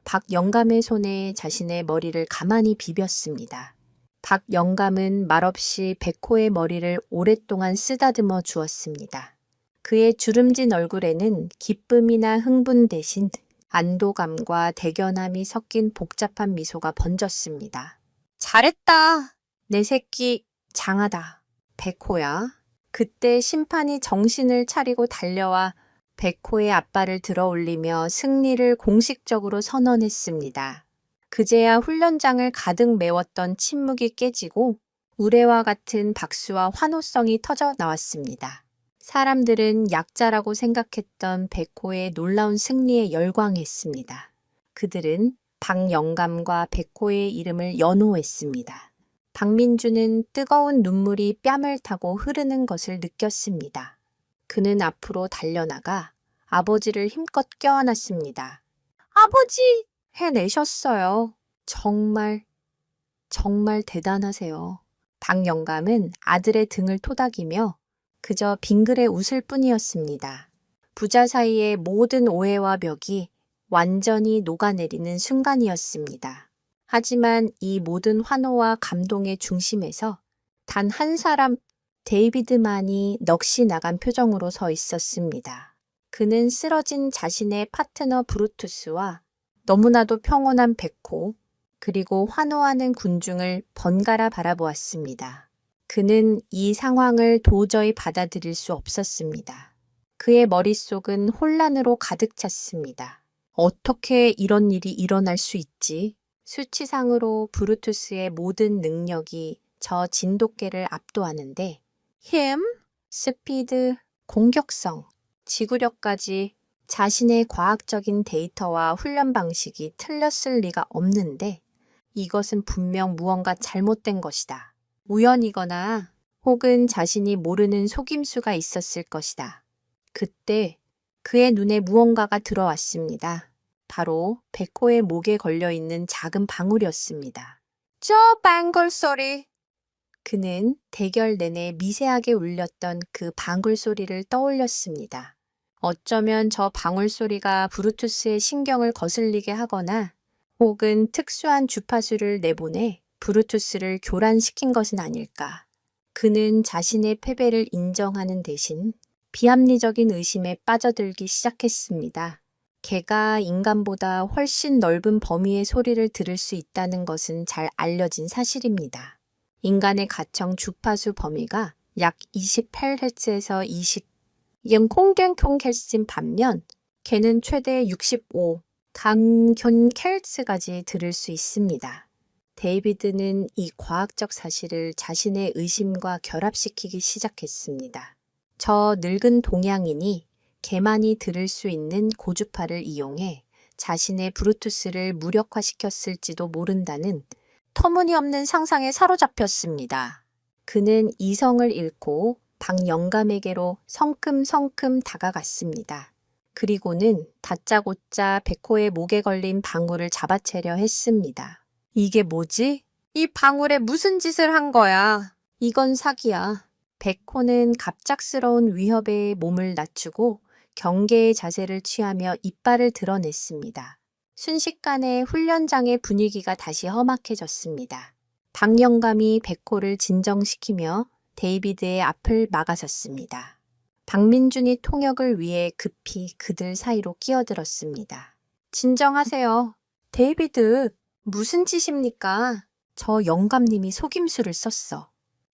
박영감의 손에 자신의 머리를 가만히 비볐습니다. 박영감은 말없이 백호의 머리를 오랫동안 쓰다듬어 주었습니다. 그의 주름진 얼굴에는 기쁨이나 흥분 대신 안도감과 대견함이 섞인 복잡한 미소가 번졌습니다. 잘했다. 내 새끼 장하다. 백호야. 그때 심판이 정신을 차리고 달려와 백호의 앞발을 들어 올리며 승리를 공식적으로 선언했습니다. 그제야 훈련장을 가득 메웠던 침묵이 깨지고 우레와 같은 박수와 환호성이 터져 나왔습니다. 사람들은 약자라고 생각했던 백호의 놀라운 승리에 열광했습니다. 그들은 박영감과 백호의 이름을 연호했습니다. 박민주는 뜨거운 눈물이 뺨을 타고 흐르는 것을 느꼈습니다. 그는 앞으로 달려나가 아버지를 힘껏 껴안았습니다. 아버지! 해내셨어요. 정말 대단하세요. 박영감은 아들의 등을 토닥이며 그저 빙그레 웃을 뿐이었습니다. 부자 사이의 모든 오해와 벽이 완전히 녹아내리는 순간이었습니다. 하지만 이 모든 환호와 감동의 중심에서 단 한 사람 데이비드만이 넋이 나간 표정으로 서 있었습니다. 그는 쓰러진 자신의 파트너 브루투스와 너무나도 평온한 백호, 그리고 환호하는 군중을 번갈아 바라보았습니다. 그는 이 상황을 도저히 받아들일 수 없었습니다. 그의 머릿속은 혼란으로 가득 찼습니다. 어떻게 이런 일이 일어날 수 있지? 수치상으로 브루투스의 모든 능력이 저 진돗개를 압도하는데 힘, 스피드, 공격성, 지구력까지 자신의 과학적인 데이터와 훈련 방식이 틀렸을 리가 없는데 이것은 분명 무언가 잘못된 것이다. 우연이거나 혹은 자신이 모르는 속임수가 있었을 것이다. 그때 그의 눈에 무언가가 들어왔습니다. 바로 백호의 목에 걸려있는 작은 방울이었습니다. 저 방울 소리! 그는 대결 내내 미세하게 울렸던 그 방울 소리를 떠올렸습니다. 어쩌면 저 방울 소리가 브루투스의 신경을 거슬리게 하거나 혹은 특수한 주파수를 내보내 브루투스를 교란시킨 것은 아닐까. 그는 자신의 패배를 인정하는 대신 비합리적인 의심에 빠져들기 시작했습니다. 개가 인간보다 훨씬 넓은 범위의 소리를 들을 수 있다는 것은 잘 알려진 사실입니다. 인간의 가청 주파수 범위가 약 28Hz에서 20 0.0Hz인 반면 개는 최대 65 강균Hz까지 들을 수 있습니다. 데이비드는 이 과학적 사실을 자신의 의심과 결합시키기 시작했습니다. 저 늙은 동양인이 개만이 들을 수 있는 고주파를 이용해 자신의 브루투스를 무력화시켰을지도 모른다는 터무니없는 상상에 사로잡혔습니다. 그는 이성을 잃고 박영감에게로 성큼성큼 다가갔습니다. 그리고는 다짜고짜 백호의 목에 걸린 방울을 잡아채려 했습니다. 이게 뭐지? 이 방울에 무슨 짓을 한 거야? 이건 사기야. 백호는 갑작스러운 위협에 몸을 낮추고 경계의 자세를 취하며 이빨을 드러냈습니다. 순식간에 훈련장의 분위기가 다시 험악해졌습니다. 박영감이 백호를 진정시키며 데이비드의 앞을 막아섰습니다. 박민준이 통역을 위해 급히 그들 사이로 끼어들었습니다. 진정하세요. 데이비드, 무슨 짓입니까? 저 영감님이 속임수를 썼어.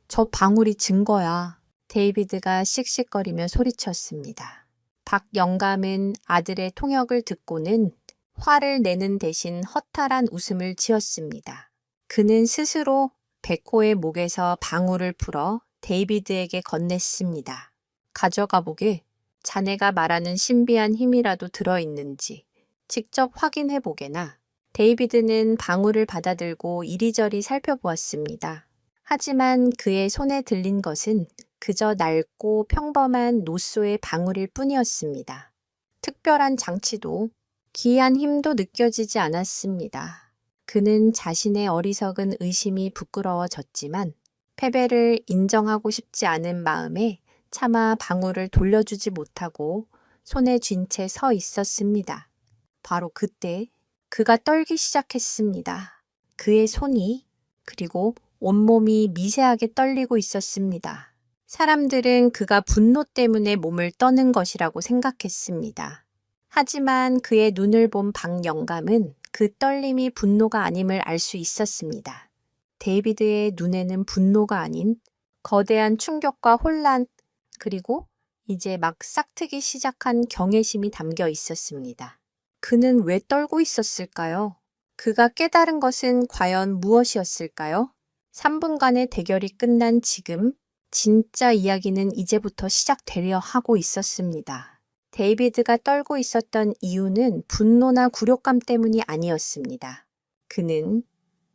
저 방울이 증거야. 데이비드가 씩씩거리며 소리쳤습니다. 박 영감은 아들의 통역을 듣고는 화를 내는 대신 허탈한 웃음을 지었습니다. 그는 스스로 베코의 목에서 방울을 풀어 데이비드에게 건넸습니다. 가져가 보게. 자네가 말하는 신비한 힘이라도 들어있는지 직접 확인해 보게나. 데이비드는 방울을 받아들고 이리저리 살펴보았습니다. 하지만 그의 손에 들린 것은 그저 낡고 평범한 노소의 방울일 뿐이었습니다. 특별한 장치도 기이한 힘도 느껴지지 않았습니다. 그는 자신의 어리석은 의심이 부끄러워졌지만 패배를 인정하고 싶지 않은 마음에 차마 방울을 돌려주지 못하고 손에 쥔 채 서 있었습니다. 바로 그때 그가 떨기 시작했습니다. 그의 손이 그리고 온몸이 미세하게 떨리고 있었습니다. 사람들은 그가 분노 때문에 몸을 떠는 것이라고 생각했습니다. 하지만 그의 눈을 본 박 영감은 그 떨림이 분노가 아님을 알 수 있었습니다. 데이비드의 눈에는 분노가 아닌 거대한 충격과 혼란 그리고 이제 막 싹트기 시작한 경외심이 담겨 있었습니다. 그는 왜 떨고 있었을까요? 그가 깨달은 것은 과연 무엇이었을까요? 3분간의 대결이 끝난 지금 진짜 이야기는 이제부터 시작되려 하고 있었습니다. 데이비드가 떨고 있었던 이유는 분노나 굴욕감 때문이 아니었습니다. 그는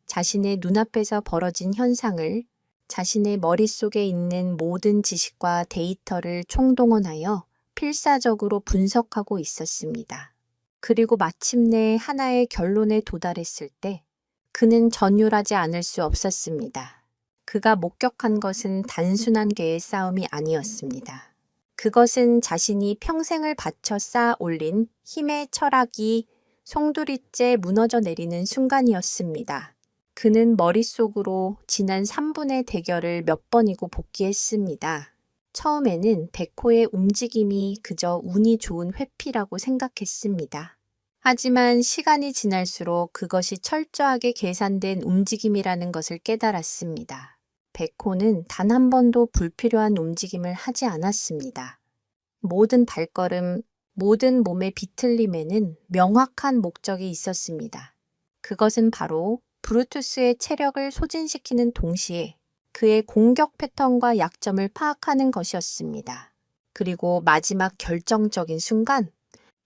자신의 눈앞에서 벌어진 현상을 자신의 머릿속에 있는 모든 지식과 데이터를 총동원하여 필사적으로 분석하고 있었습니다. 그리고 마침내 하나의 결론에 도달했을 때 그는 전율하지 않을 수 없었습니다. 그가 목격한 것은 단순한 개의 싸움이 아니었습니다. 그것은 자신이 평생을 바쳐 쌓아 올린 힘의 철학이 송두리째 무너져 내리는 순간이었습니다. 그는 머릿속으로 지난 3분의 대결을 몇 번이고 복귀했습니다. 처음에는 베코의 움직임이 그저 운이 좋은 회피라고 생각했습니다. 하지만 시간이 지날수록 그것이 철저하게 계산된 움직임이라는 것을 깨달았습니다. 베코는 단 한 번도 불필요한 움직임을 하지 않았습니다. 모든 발걸음, 모든 몸의 비틀림에는 명확한 목적이 있었습니다. 그것은 바로 브루투스의 체력을 소진시키는 동시에 그의 공격 패턴과 약점을 파악하는 것이었습니다. 그리고 마지막 결정적인 순간,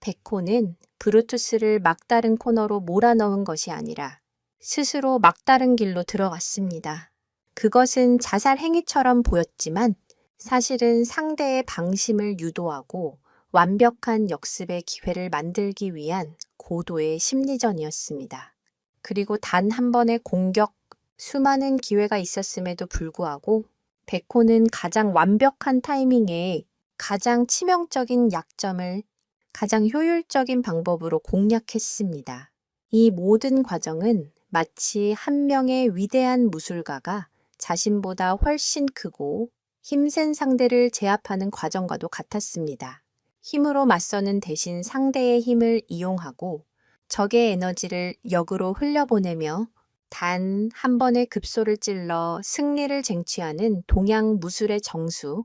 베코는 브루투스를 막다른 코너로 몰아넣은 것이 아니라 스스로 막다른 길로 들어갔습니다. 그것은 자살 행위처럼 보였지만 사실은 상대의 방심을 유도하고 완벽한 역습의 기회를 만들기 위한 고도의 심리전이었습니다. 그리고 단 한 번의 공격, 수많은 기회가 있었음에도 불구하고 베코는 가장 완벽한 타이밍에 가장 치명적인 약점을 가장 효율적인 방법으로 공략했습니다. 이 모든 과정은 마치 한 명의 위대한 무술가가 자신보다 훨씬 크고 힘센 상대를 제압하는 과정과도 같았습니다. 힘으로 맞서는 대신 상대의 힘을 이용하고 적의 에너지를 역으로 흘려보내며 단 한 번의 급소를 찔러 승리를 쟁취하는 동양 무술의 정수,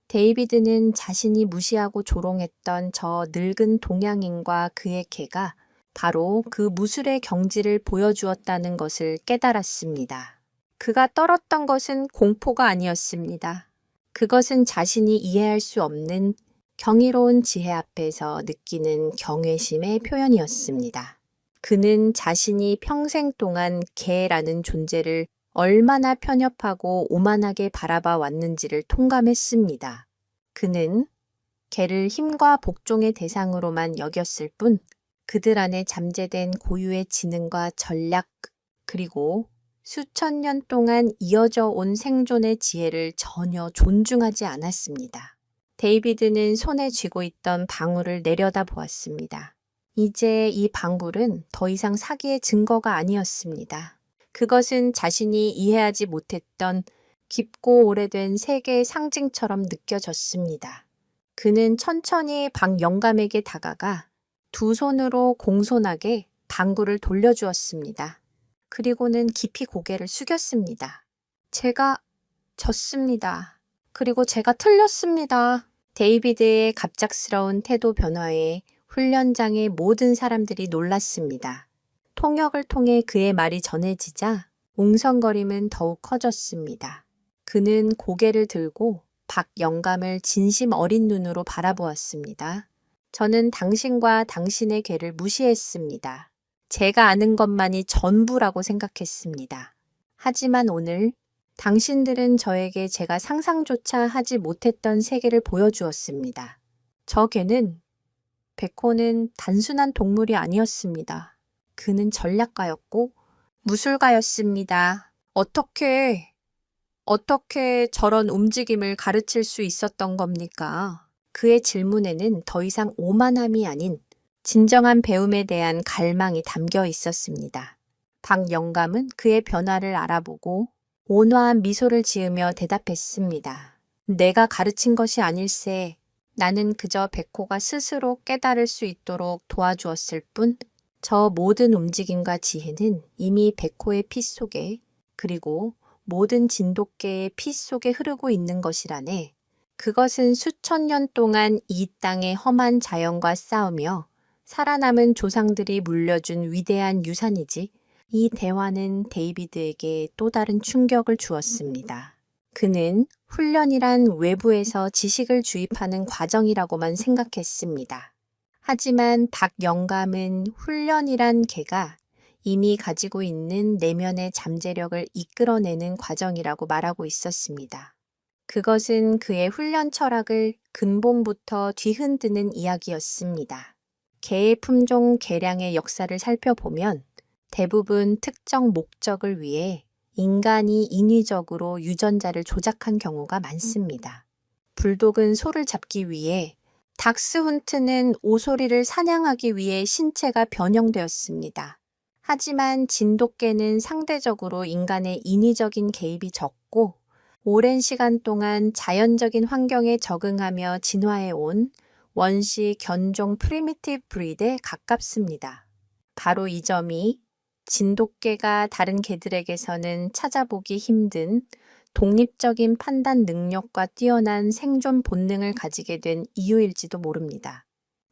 데이비드는 자신이 무시하고 조롱했던 저 늙은 동양인과 그의 개가 바로 그 무술의 경지를 보여주었다는 것을 깨달았습니다. 그가 떨었던 것은 공포가 아니었습니다. 그것은 자신이 이해할 수 없는 경이로운 지혜 앞에서 느끼는 경외심의 표현이었습니다. 그는 자신이 평생 동안 개라는 존재를 얼마나 편협하고 오만하게 바라봐 왔는지를 통감했습니다. 그는 개를 힘과 복종의 대상으로만 여겼을 뿐 그들 안에 잠재된 고유의 지능과 전략 그리고 수천 년 동안 이어져 온 생존의 지혜를 전혀 존중하지 않았습니다. 데이비드는 손에 쥐고 있던 방울을 내려다 보았습니다. 이제 이 방울은 더 이상 사기의 증거가 아니었습니다. 그것은 자신이 이해하지 못했던 깊고 오래된 세계의 상징처럼 느껴졌습니다. 그는 천천히 박 영감에게 다가가 두 손으로 공손하게 방구를 돌려주었습니다. 그리고는 깊이 고개를 숙였습니다. 제가 졌습니다. 그리고 제가 틀렸습니다. 데이비드의 갑작스러운 태도 변화에 훈련장의 모든 사람들이 놀랐습니다. 통역을 통해 그의 말이 전해지자 웅성거림은 더욱 커졌습니다. 그는 고개를 들고 박영감을 진심 어린 눈으로 바라보았습니다. 저는 당신과 당신의 괴를 무시했습니다. 제가 아는 것만이 전부라고 생각했습니다. 하지만 오늘 당신들은 저에게 제가 상상조차 하지 못했던 세계를 보여주었습니다. 저 개는, 백호는 단순한 동물이 아니었습니다. 그는 전략가였고 무술가였습니다. 어떻게 저런 움직임을 가르칠 수 있었던 겁니까? 그의 질문에는 더 이상 오만함이 아닌 진정한 배움에 대한 갈망이 담겨 있었습니다. 박영감은 그의 변화를 알아보고 온화한 미소를 지으며 대답했습니다. 내가 가르친 것이 아닐세. 나는 그저 백호가 스스로 깨달을 수 있도록 도와주었을 뿐, 저 모든 움직임과 지혜는 이미 백호의 피 속에, 그리고 모든 진돗개의 피 속에 흐르고 있는 것이라네. 그것은 수천 년 동안 이 땅의 험한 자연과 싸우며 살아남은 조상들이 물려준 위대한 유산이지. 이 대화는 데이비드에게 또 다른 충격을 주었습니다. 그는 훈련이란 외부에서 지식을 주입하는 과정이라고만 생각했습니다. 하지만 박영감은 훈련이란 개가 이미 가지고 있는 내면의 잠재력을 이끌어내는 과정이라고 말하고 있었습니다. 그것은 그의 훈련 철학을 근본부터 뒤흔드는 이야기였습니다. 개의 품종 개량의 역사를 살펴보면 대부분 특정 목적을 위해 인간이 인위적으로 유전자를 조작한 경우가 많습니다. 불독은 소를 잡기 위해, 닥스훈트는 오소리를 사냥하기 위해 신체가 변형되었습니다. 하지만 진돗개는 상대적으로 인간의 인위적인 개입이 적고 오랜 시간 동안 자연적인 환경에 적응하며 진화해온 원시 견종 프리미티브 브리드에 가깝습니다. 바로 이 점이 진돗개가 다른 개들에게서는 찾아보기 힘든 독립적인 판단 능력과 뛰어난 생존 본능을 가지게 된 이유일지도 모릅니다.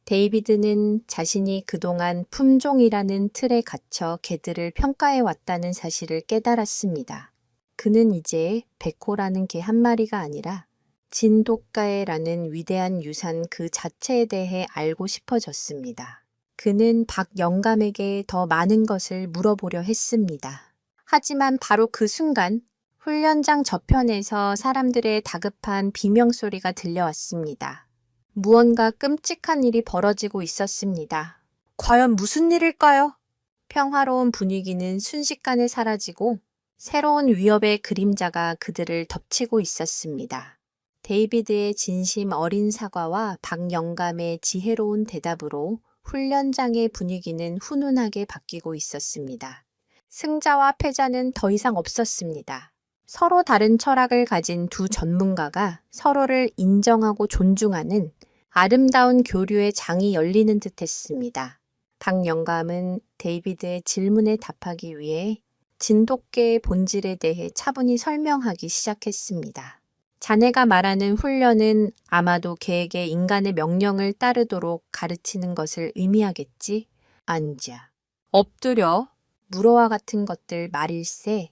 데이비드는 자신이 그동안 품종이라는 틀에 갇혀 개들을 평가해 왔다는 사실을 깨달았습니다. 그는 이제 백호라는 개 한 마리가 아니라 진돗개라는 위대한 유산 그 자체에 대해 알고 싶어졌습니다. 그는 박영감에게 더 많은 것을 물어보려 했습니다. 하지만 바로 그 순간 훈련장 저편에서 사람들의 다급한 비명소리가 들려왔습니다. 무언가 끔찍한 일이 벌어지고 있었습니다. 과연 무슨 일일까요? 평화로운 분위기는 순식간에 사라지고 새로운 위협의 그림자가 그들을 덮치고 있었습니다. 데이비드의 진심 어린 사과와 박영감의 지혜로운 대답으로 훈련장의 분위기는 훈훈하게 바뀌고 있었습니다. 승자와 패자는 더 이상 없었습니다. 서로 다른 철학을 가진 두 전문가가 서로를 인정하고 존중하는 아름다운 교류의 장이 열리는 듯 했습니다. 박영감은 데이비드의 질문에 답하기 위해 진돗개의 본질에 대해 차분히 설명하기 시작했습니다. 자네가 말하는 훈련은 아마도 개에게 인간의 명령을 따르도록 가르치는 것을 의미하겠지? 앉아, 엎드려, 물어와 같은 것들 말일세.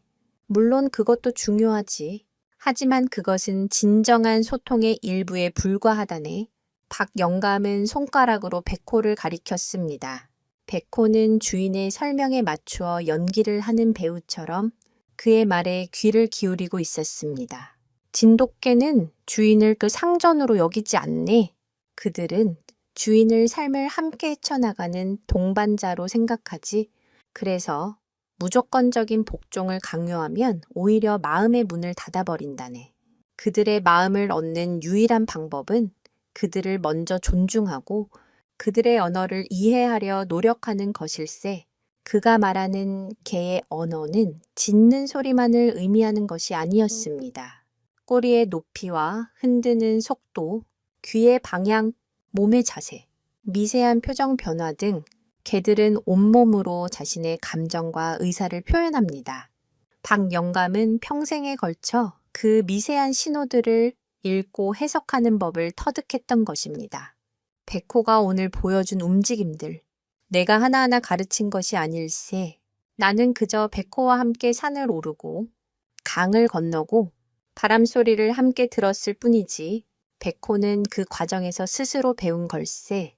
물론 그것도 중요하지. 하지만 그것은 진정한 소통의 일부에 불과하다네. 박영감은 손가락으로 백호를 가리켰습니다. 백호는 주인의 설명에 맞추어 연기를 하는 배우처럼 그의 말에 귀를 기울이고 있었습니다. 진돗개는 주인을 그 상전으로 여기지 않네. 그들은 주인을 삶을 함께 헤쳐나가는 동반자로 생각하지. 그래서 무조건적인 복종을 강요하면 오히려 마음의 문을 닫아버린다네. 그들의 마음을 얻는 유일한 방법은 그들을 먼저 존중하고 그들의 언어를 이해하려 노력하는 것일세. 그가 말하는 개의 언어는 짖는 소리만을 의미하는 것이 아니었습니다. 꼬리의 높이와 흔드는 속도, 귀의 방향, 몸의 자세, 미세한 표정 변화 등 개들은 온몸으로 자신의 감정과 의사를 표현합니다. 박 영감은 평생에 걸쳐 그 미세한 신호들을 읽고 해석하는 법을 터득했던 것입니다. 백호가 오늘 보여준 움직임들, 내가 하나하나 가르친 것이 아닐세. 나는 그저 백호와 함께 산을 오르고 강을 건너고 바람 소리를 함께 들었을 뿐이지 백호는 그 과정에서 스스로 배운 걸세.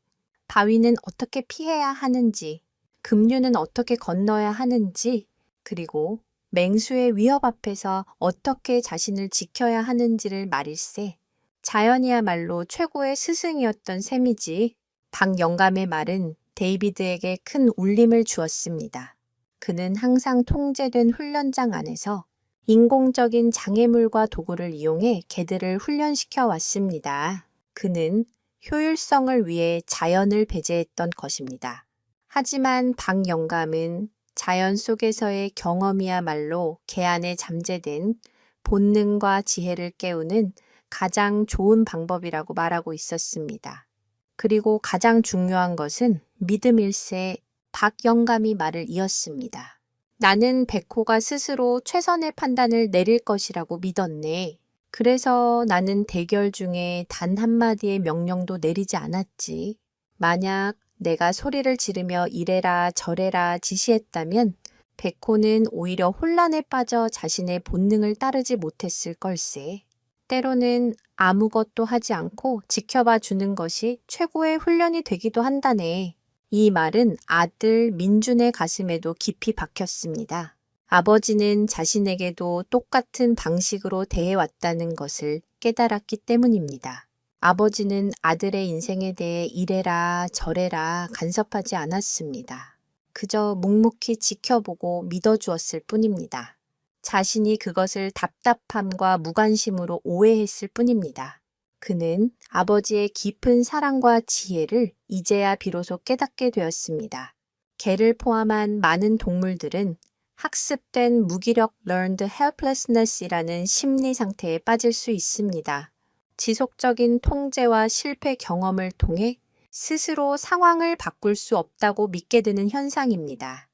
바위는 어떻게 피해야 하는지, 급류는 어떻게 건너야 하는지, 그리고 맹수의 위협 앞에서 어떻게 자신을 지켜야 하는지를 말일세. 자연이야말로 최고의 스승이었던 셈이지. 박 영감의 말은 데이비드에게 큰 울림을 주었습니다. 그는 항상 통제된 훈련장 안에서 인공적인 장애물과 도구를 이용해 개들을 훈련시켜 왔습니다. 그는 효율성을 위해 자연을 배제했던 것입니다. 하지만 박 영감은 자연 속에서의 경험이야말로 개 안에 잠재된 본능과 지혜를 깨우는 가장 좋은 방법이라고 말하고 있었습니다. 그리고 가장 중요한 것은 믿음일세. 박 영감이 말을 이었습니다. 나는 백호가 스스로 최선의 판단을 내릴 것이라고 믿었네. 그래서 나는 대결 중에 단 한마디의 명령도 내리지 않았지. 만약 내가 소리를 지르며 이래라 저래라 지시했다면 백호는 오히려 혼란에 빠져 자신의 본능을 따르지 못했을 걸세. 때로는 아무것도 하지 않고 지켜봐 주는 것이 최고의 훈련이 되기도 한다네. 이 말은 아들 민준의 가슴에도 깊이 박혔습니다. 아버지는 자신에게도 똑같은 방식으로 대해왔다는 것을 깨달았기 때문입니다. 아버지는 아들의 인생에 대해 이래라 저래라 간섭하지 않았습니다. 그저 묵묵히 지켜보고 믿어주었을 뿐입니다. 자신이 그것을 답답함과 무관심으로 오해했을 뿐입니다. 그는 아버지의 깊은 사랑과 지혜를 이제야 비로소 깨닫게 되었습니다. 개를 포함한 많은 동물들은 학습된 무기력 learned helplessness이라는 심리 상태에 빠질 수 있습니다. 지속적인 통제와 실패 경험을 통해 스스로 상황을 바꿀 수 없다고 믿게 되는 현상입니다.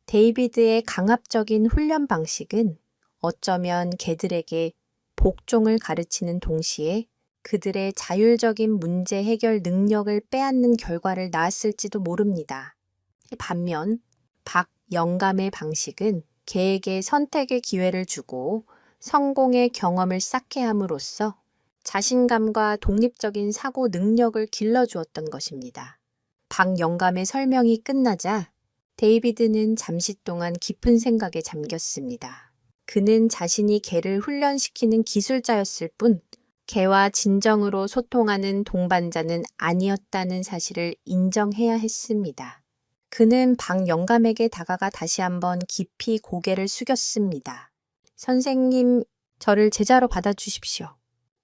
데이비드의 강압적인 훈련 방식은 어쩌면 개들에게 복종을 가르치는 동시에 그들의 자율적인 문제 해결 능력을 빼앗는 결과를 낳았을지도 모릅니다. 반면 박 영감의 방식은 개에게 선택의 기회를 주고 성공의 경험을 쌓게 함으로써 자신감과 독립적인 사고 능력을 길러주었던 것입니다. 박 영감의 설명이 끝나자 데이비드는 잠시 동안 깊은 생각에 잠겼습니다. 그는 자신이 개를 훈련시키는 기술자였을 뿐 개와 진정으로 소통하는 동반자는 아니었다는 사실을 인정해야 했습니다. 그는 박 영감에게 다가가 다시 한번 깊이 고개를 숙였습니다. 선생님, 저를 제자로 받아주십시오.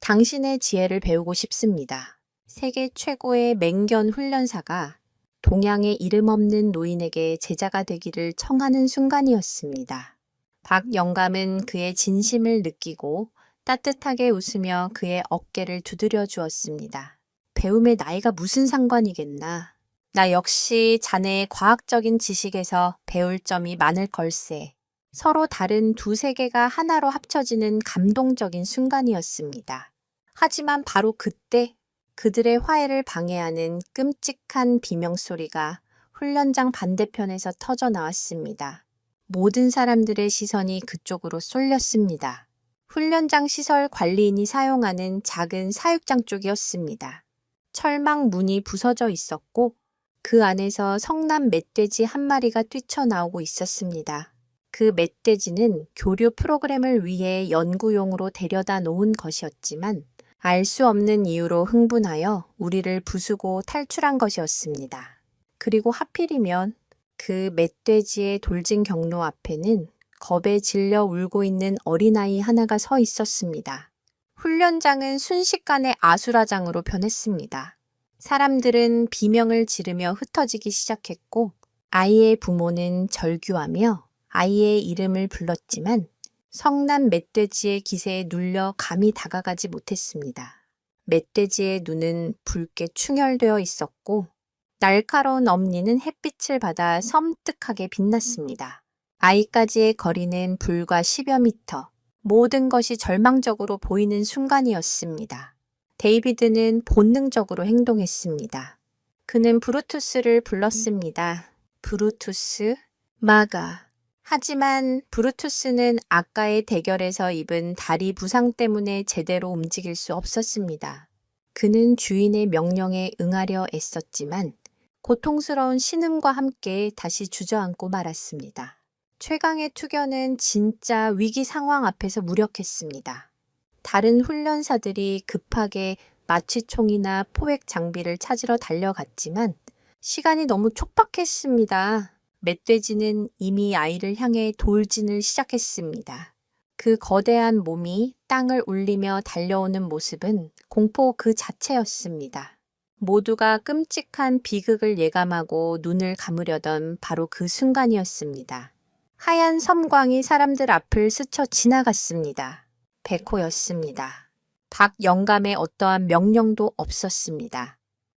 당신의 지혜를 배우고 싶습니다. 세계 최고의 맹견 훈련사가 동양의 이름 없는 노인에게 제자가 되기를 청하는 순간이었습니다. 박 영감은 그의 진심을 느끼고 따뜻하게 웃으며 그의 어깨를 두드려 주었습니다. 배움의 나이가 무슨 상관이겠나. 나 역시 자네의 과학적인 지식에서 배울 점이 많을 걸세. 서로 다른 두 세계가 하나로 합쳐지는 감동적인 순간이었습니다. 하지만 바로 그때 그들의 화해를 방해하는 끔찍한 비명소리가 훈련장 반대편에서 터져 나왔습니다. 모든 사람들의 시선이 그쪽으로 쏠렸습니다. 훈련장 시설 관리인이 사용하는 작은 사육장 쪽이었습니다. 철망 문이 부서져 있었고 그 안에서 성남 멧돼지 한 마리가 뛰쳐나오고 있었습니다. 그 멧돼지는 교류 프로그램을 위해 연구용으로 데려다 놓은 것이었지만 알 수 없는 이유로 흥분하여 우리를 부수고 탈출한 것이었습니다. 그리고 하필이면 그 멧돼지의 돌진 경로 앞에는 겁에 질려 울고 있는 어린아이 하나가 서 있었습니다. 훈련장은 순식간에 아수라장으로 변했습니다. 사람들은 비명을 지르며 흩어지기 시작했고 아이의 부모는 절규하며 아이의 이름을 불렀지만 성난 멧돼지의 기세에 눌려 감히 다가가지 못했습니다. 멧돼지의 눈은 붉게 충혈되어 있었고 날카로운 엄니는 햇빛을 받아 섬뜩하게 빛났습니다. 아이까지의 거리는 불과 10여 미터. 모든 것이 절망적으로 보이는 순간이었습니다. 데이비드는 본능적으로 행동했습니다. 그는 브루투스를 불렀습니다. 브루투스, 마가. 하지만 브루투스는 아까의 대결에서 입은 다리 부상 때문에 제대로 움직일 수 없었습니다. 그는 주인의 명령에 응하려 애썼지만 고통스러운 신음과 함께 다시 주저앉고 말았습니다. 최강의 투견은 진짜 위기 상황 앞에서 무력했습니다. 다른 훈련사들이 급하게 마취총이나 포획 장비를 찾으러 달려갔지만 시간이 너무 촉박했습니다. 멧돼지는 이미 아이를 향해 돌진을 시작했습니다. 그 거대한 몸이 땅을 울리며 달려오는 모습은 공포 그 자체였습니다. 모두가 끔찍한 비극을 예감하고 눈을 감으려던 바로 그 순간이었습니다. 하얀 섬광이 사람들 앞을 스쳐 지나갔습니다. 백호였습니다. 박 영감의 어떠한 명령도 없었습니다.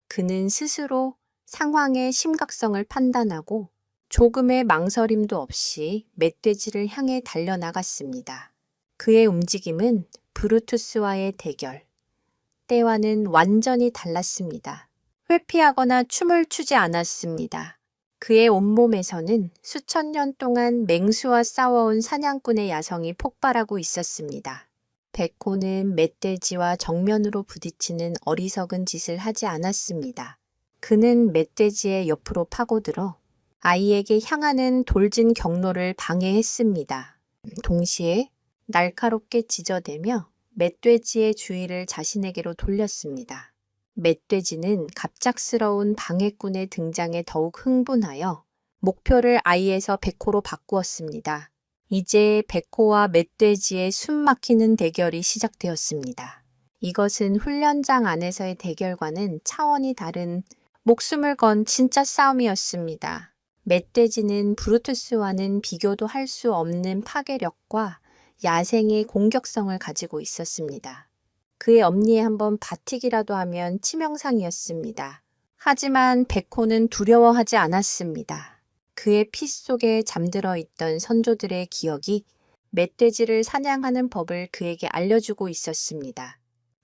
그는 스스로 상황의 심각성을 판단하고 조금의 망설임도 없이 멧돼지를 향해 달려나갔습니다. 그의 움직임은 브루투스와의 대결, 때와는 완전히 달랐습니다. 회피하거나 춤을 추지 않았습니다. 그의 온몸에서는 수천 년 동안 맹수와 싸워온 사냥꾼의 야성이 폭발하고 있었습니다. 백호는 멧돼지와 정면으로 부딪히는 어리석은 짓을 하지 않았습니다. 그는 멧돼지의 옆으로 파고들어 아이에게 향하는 돌진 경로를 방해했습니다. 동시에 날카롭게 짖어대며 멧돼지의 주의를 자신에게로 돌렸습니다. 멧돼지는 갑작스러운 방해꾼의 등장에 더욱 흥분하여 목표를 아이에서 백호로 바꾸었습니다. 이제 백호와 멧돼지의 숨막히는 대결이 시작되었습니다. 이것은 훈련장 안에서의 대결과는 차원이 다른 목숨을 건 진짜 싸움이었습니다. 멧돼지는 브루투스와는 비교도 할 수 없는 파괴력과 야생의 공격성을 가지고 있었습니다. 그의 엄니에 한번 바티기라도 하면 치명상이었습니다. 하지만 백호는 두려워하지 않았습니다. 그의 피 속에 잠들어 있던 선조들의 기억이 멧돼지를 사냥하는 법을 그에게 알려주고 있었습니다.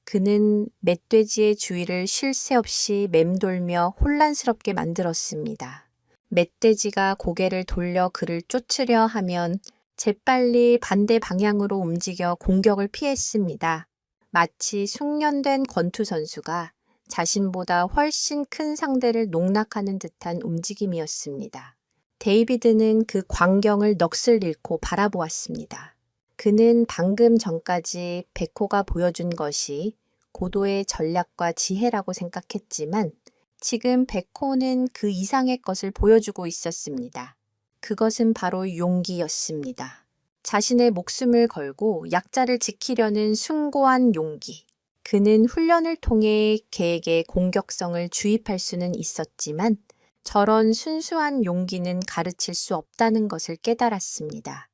그는 멧돼지의 주위를 쉴 새 없이 맴돌며 혼란스럽게 만들었습니다. 멧돼지가 고개를 돌려 그를 쫓으려 하면 재빨리 반대 방향으로 움직여 공격을 피했습니다. 마치 숙련된 권투 선수가 자신보다 훨씬 큰 상대를 농락하는 듯한 움직임이었습니다. 데이비드는 그 광경을 넋을 잃고 바라보았습니다. 그는 방금 전까지 백호가 보여준 것이 고도의 전략과 지혜라고 생각했지만 지금 백호는 그 이상의 것을 보여주고 있었습니다. 그것은 바로 용기였습니다. 자신의 목숨을 걸고 약자를 지키려는 숭고한 용기. 그는 훈련을 통해 개에게 공격성을 주입할 수는 있었지만 저런 순수한 용기는 가르칠 수 없다는 것을 깨달았습니다.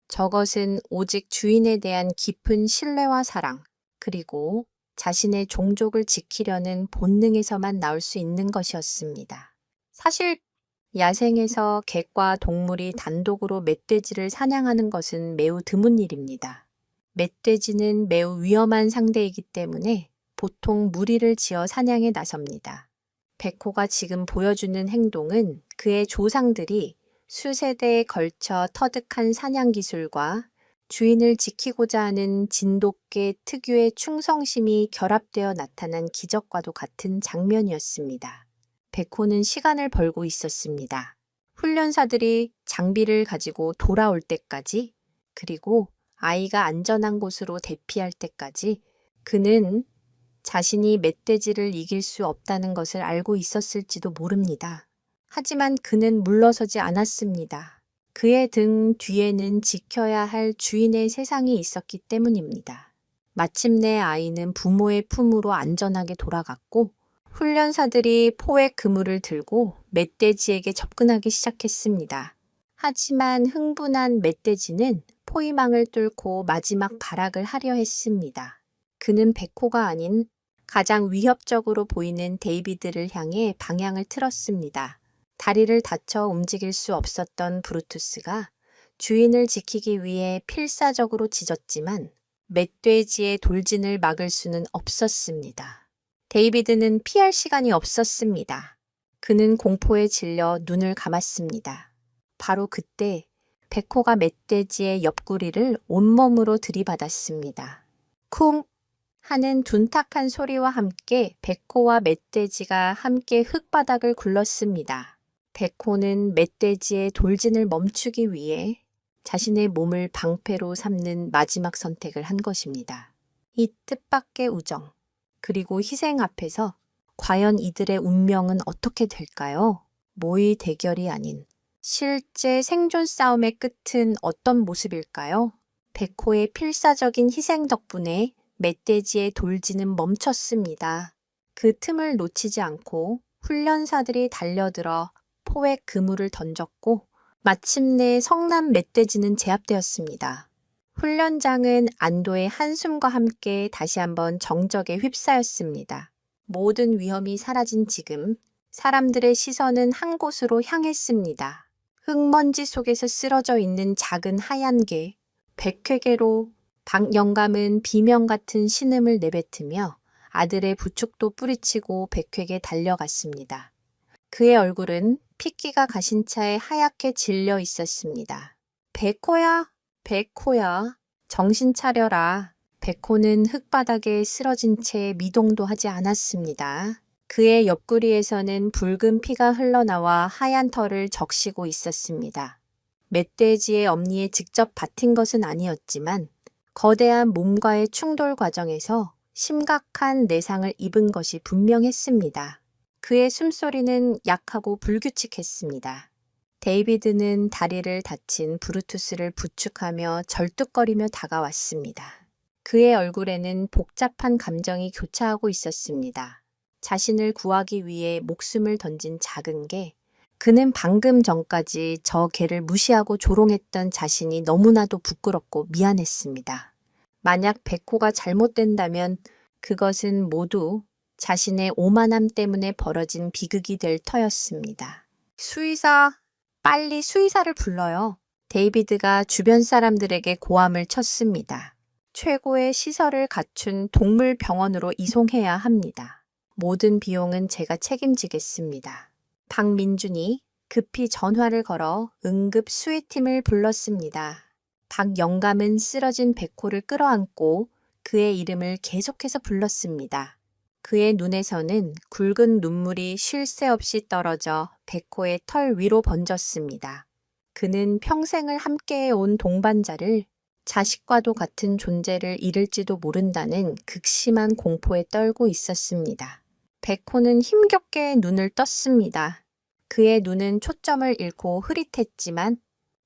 저것은 오직 주인에 대한 깊은 신뢰와 사랑, 그리고 자신의 종족을 지키려는 본능에서만 나올 수 있는 것이었습니다. 사실 야생에서 객과 동물이 단독으로 멧돼지를 사냥하는 것은 매우 드문 일입니다. 멧돼지는 매우 위험한 상대이기 때문에 보통 무리를 지어 사냥에 나섭니다. 백호가 지금 보여주는 행동은 그의 조상들이 수세대에 걸쳐 터득한 사냥 기술과 주인을 지키고자 하는 진돗개 특유의 충성심이 결합되어 나타난 기적과도 같은 장면이었습니다. 백호는 시간을 벌고 있었습니다. 훈련사들이 장비를 가지고 돌아올 때까지, 그리고 아이가 안전한 곳으로 대피할 때까지 그는 자신이 멧돼지를 이길 수 없다는 것을 알고 있었을지도 모릅니다. 하지만 그는 물러서지 않았습니다. 그의 등 뒤에는 지켜야 할 주인의 세상이 있었기 때문입니다. 마침내 아이는 부모의 품으로 안전하게 돌아갔고 훈련사들이 포획 그물을 들고 멧돼지에게 접근하기 시작했습니다. 하지만 흥분한 멧돼지는 포위망을 뚫고 마지막 발악을 하려 했습니다. 그는 백호가 아닌 가장 위협적으로 보이는 데이비드를 향해 방향을 틀었습니다. 다리를 다쳐 움직일 수 없었던 브루투스가 주인을 지키기 위해 필사적으로 짖었지만 멧돼지의 돌진을 막을 수는 없었습니다. 데이비드는 피할 시간이 없었습니다. 그는 공포에 질려 눈을 감았습니다. 바로 그때 백호가 멧돼지의 옆구리를 온몸으로 들이받았습니다. 쿵! 하는 둔탁한 소리와 함께 백호와 멧돼지가 함께 흙바닥을 굴렀습니다. 백호는 멧돼지의 돌진을 멈추기 위해 자신의 몸을 방패로 삼는 마지막 선택을 한 것입니다. 이 뜻밖의 우정, 그리고 희생 앞에서 과연 이들의 운명은 어떻게 될까요? 모의 대결이 아닌 실제 생존 싸움의 끝은 어떤 모습일까요? 백호의 필사적인 희생 덕분에 멧돼지의 돌진은 멈췄습니다. 그 틈을 놓치지 않고 훈련사들이 달려들어 포획 그물을 던졌고 마침내 성난 멧돼지는 제압되었습니다. 훈련장은 안도의 한숨과 함께 다시 한번 정적에 휩싸였습니다. 모든 위험이 사라진 지금 사람들의 시선은 한 곳으로 향했습니다. 흙먼지 속에서 쓰러져 있는 작은 하얀 개, 백회개로 박영감은 비명 같은 신음을 내뱉으며 아들의 부축도 뿌리치고 백회개 달려갔습니다. 그의 얼굴은 핏기가 가신 차에 하얗게 질려 있었습니다. 백호야, 백호야, 정신 차려라. 백호는 흙바닥에 쓰러진 채 미동도 하지 않았습니다. 그의 옆구리에서는 붉은 피가 흘러나와 하얀 털을 적시고 있었습니다. 멧돼지의 엄니에 직접 받힌 것은 아니었지만 거대한 몸과의 충돌 과정에서 심각한 내상을 입은 것이 분명했습니다. 그의 숨소리는 약하고 불규칙했습니다. 데이비드는 다리를 다친 브루투스를 부축하며 절뚝거리며 다가왔습니다. 그의 얼굴에는 복잡한 감정이 교차하고 있었습니다. 자신을 구하기 위해 목숨을 던진 작은 개, 그는 방금 전까지 저 개를 무시하고 조롱했던 자신이 너무나도 부끄럽고 미안했습니다. 만약 백호가 잘못된다면 그것은 모두 자신의 오만함 때문에 벌어진 비극이 될 터였습니다. 수의사, 빨리 수의사를 불러요. 데이비드가 주변 사람들에게 고함을 쳤습니다. 최고의 시설을 갖춘 동물병원으로 이송해야 합니다. 모든 비용은 제가 책임지겠습니다. 박민준이 급히 전화를 걸어 응급 수의팀을 불렀습니다. 박영감은 쓰러진 백호를 끌어안고 그의 이름을 계속해서 불렀습니다. 그의 눈에서는 굵은 눈물이 쉴 새 없이 떨어져 백호의 털 위로 번졌습니다. 그는 평생을 함께해온 동반자를 자식과도 같은 존재를 잃을지도 모른다는 극심한 공포에 떨고 있었습니다. 백호는 힘겹게 눈을 떴습니다. 그의 눈은 초점을 잃고 흐릿했지만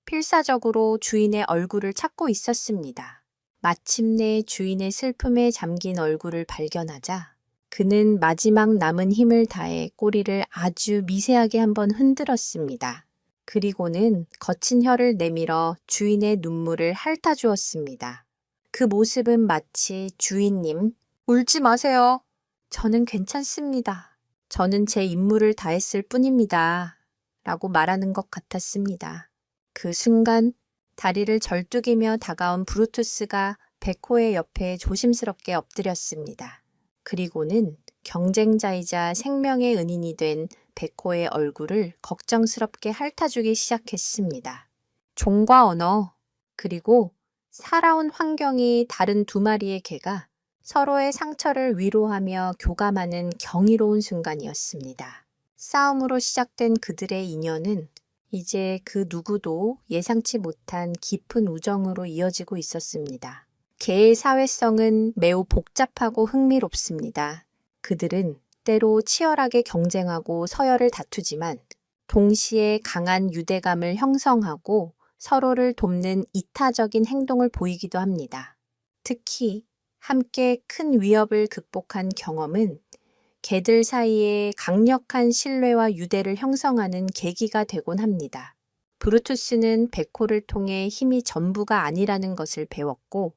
필사적으로 주인의 얼굴을 찾고 있었습니다. 마침내 주인의 슬픔에 잠긴 얼굴을 발견하자 그는 마지막 남은 힘을 다해 꼬리를 아주 미세하게 한번 흔들었습니다. 그리고는 거친 혀를 내밀어 주인의 눈물을 핥아주었습니다. 그 모습은 마치 주인님, 울지 마세요. 저는 괜찮습니다. 저는 제 임무를 다했을 뿐입니다. 라고 말하는 것 같았습니다. 그 순간 다리를 절뚝이며 다가온 브루투스가 백호의 옆에 조심스럽게 엎드렸습니다. 그리고는 경쟁자이자 생명의 은인이 된 백호의 얼굴을 걱정스럽게 핥아주기 시작했습니다. 종과 언어, 그리고 살아온 환경이 다른 두 마리의 개가 서로의 상처를 위로하며 교감하는 경이로운 순간이었습니다. 싸움으로 시작된 그들의 인연은 이제 그 누구도 예상치 못한 깊은 우정으로 이어지고 있었습니다. 개의 사회성은 매우 복잡하고 흥미롭습니다. 그들은 때로 치열하게 경쟁하고 서열을 다투지만 동시에 강한 유대감을 형성하고 서로를 돕는 이타적인 행동을 보이기도 합니다. 특히 함께 큰 위협을 극복한 경험은 개들 사이에 강력한 신뢰와 유대를 형성하는 계기가 되곤 합니다. 브루투스는 백호를 통해 힘이 전부가 아니라는 것을 배웠고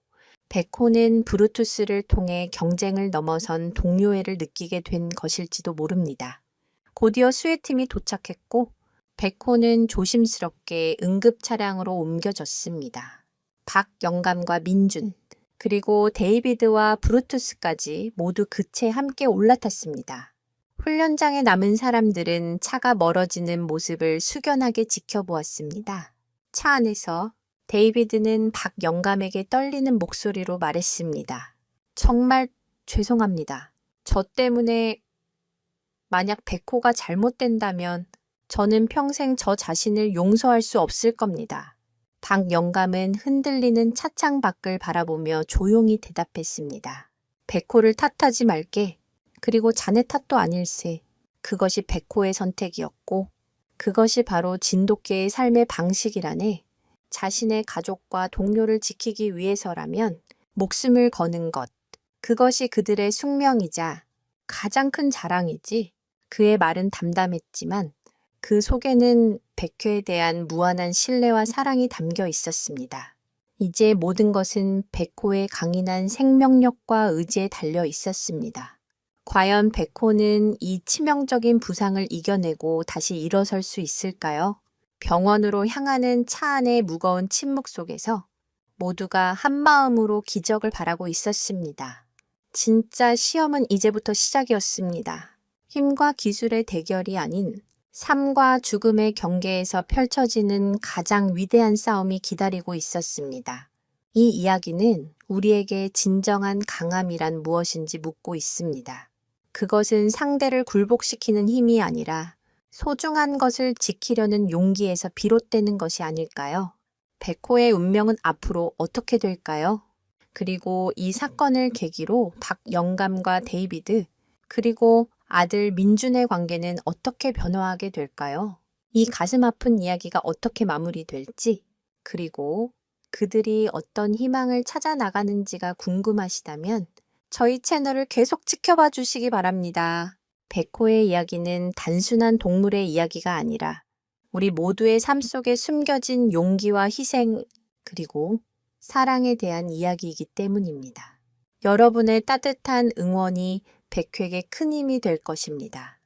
백호는 브루투스를 통해 경쟁을 넘어선 동료애를 느끼게 된 것일지도 모릅니다. 곧이어 수혜팀이 도착했고 백호는 조심스럽게 응급 차량으로 옮겨졌습니다. 박 영감과 민준, 그리고 데이비드와 브루투스까지 모두 그 채 함께 올라탔습니다. 훈련장에 남은 사람들은 차가 멀어지는 모습을 숙연하게 지켜보았습니다. 차 안에서 데이비드는 박 영감에게 떨리는 목소리로 말했습니다. 정말 죄송합니다. 저 때문에 만약 백호가 잘못된다면 저는 평생 저 자신을 용서할 수 없을 겁니다. 박 영감은 흔들리는 차창 밖을 바라보며 조용히 대답했습니다. 백호를 탓하지 말게. 그리고 자네 탓도 아닐세. 그것이 백호의 선택이었고 그것이 바로 진돗개의 삶의 방식이라네. 자신의 가족과 동료를 지키기 위해서라면 목숨을 거는 것. 그것이 그들의 숙명이자 가장 큰 자랑이지. 그의 말은 담담했지만 그 속에는 백호에 대한 무한한 신뢰와 사랑이 담겨 있었습니다. 이제 모든 것은 백호의 강인한 생명력과 의지에 달려 있었습니다. 과연 백호는 이 치명적인 부상을 이겨내고 다시 일어설 수 있을까요? 병원으로 향하는 차 안의 무거운 침묵 속에서 모두가 한마음으로 기적을 바라고 있었습니다. 진짜 시험은 이제부터 시작이었습니다. 힘과 기술의 대결이 아닌 삶과 죽음의 경계에서 펼쳐지는 가장 위대한 싸움이 기다리고 있었습니다. 이 이야기는 우리에게 진정한 강함이란 무엇인지 묻고 있습니다. 그것은 상대를 굴복시키는 힘이 아니라 소중한 것을 지키려는 용기에서 비롯되는 것이 아닐까요? 백호의 운명은 앞으로 어떻게 될까요? 그리고 이 사건을 계기로 박 영감과 데이비드, 그리고 아들 민준의 관계는 어떻게 변화하게 될까요? 이 가슴 아픈 이야기가 어떻게 마무리될지, 그리고 그들이 어떤 희망을 찾아 나가는지가 궁금하시다면 저희 채널을 계속 지켜봐 주시기 바랍니다. 백호의 이야기는 단순한 동물의 이야기가 아니라 우리 모두의 삶 속에 숨겨진 용기와 희생, 그리고 사랑에 대한 이야기이기 때문입니다. 여러분의 따뜻한 응원이 백호에게 큰 힘이 될 것입니다.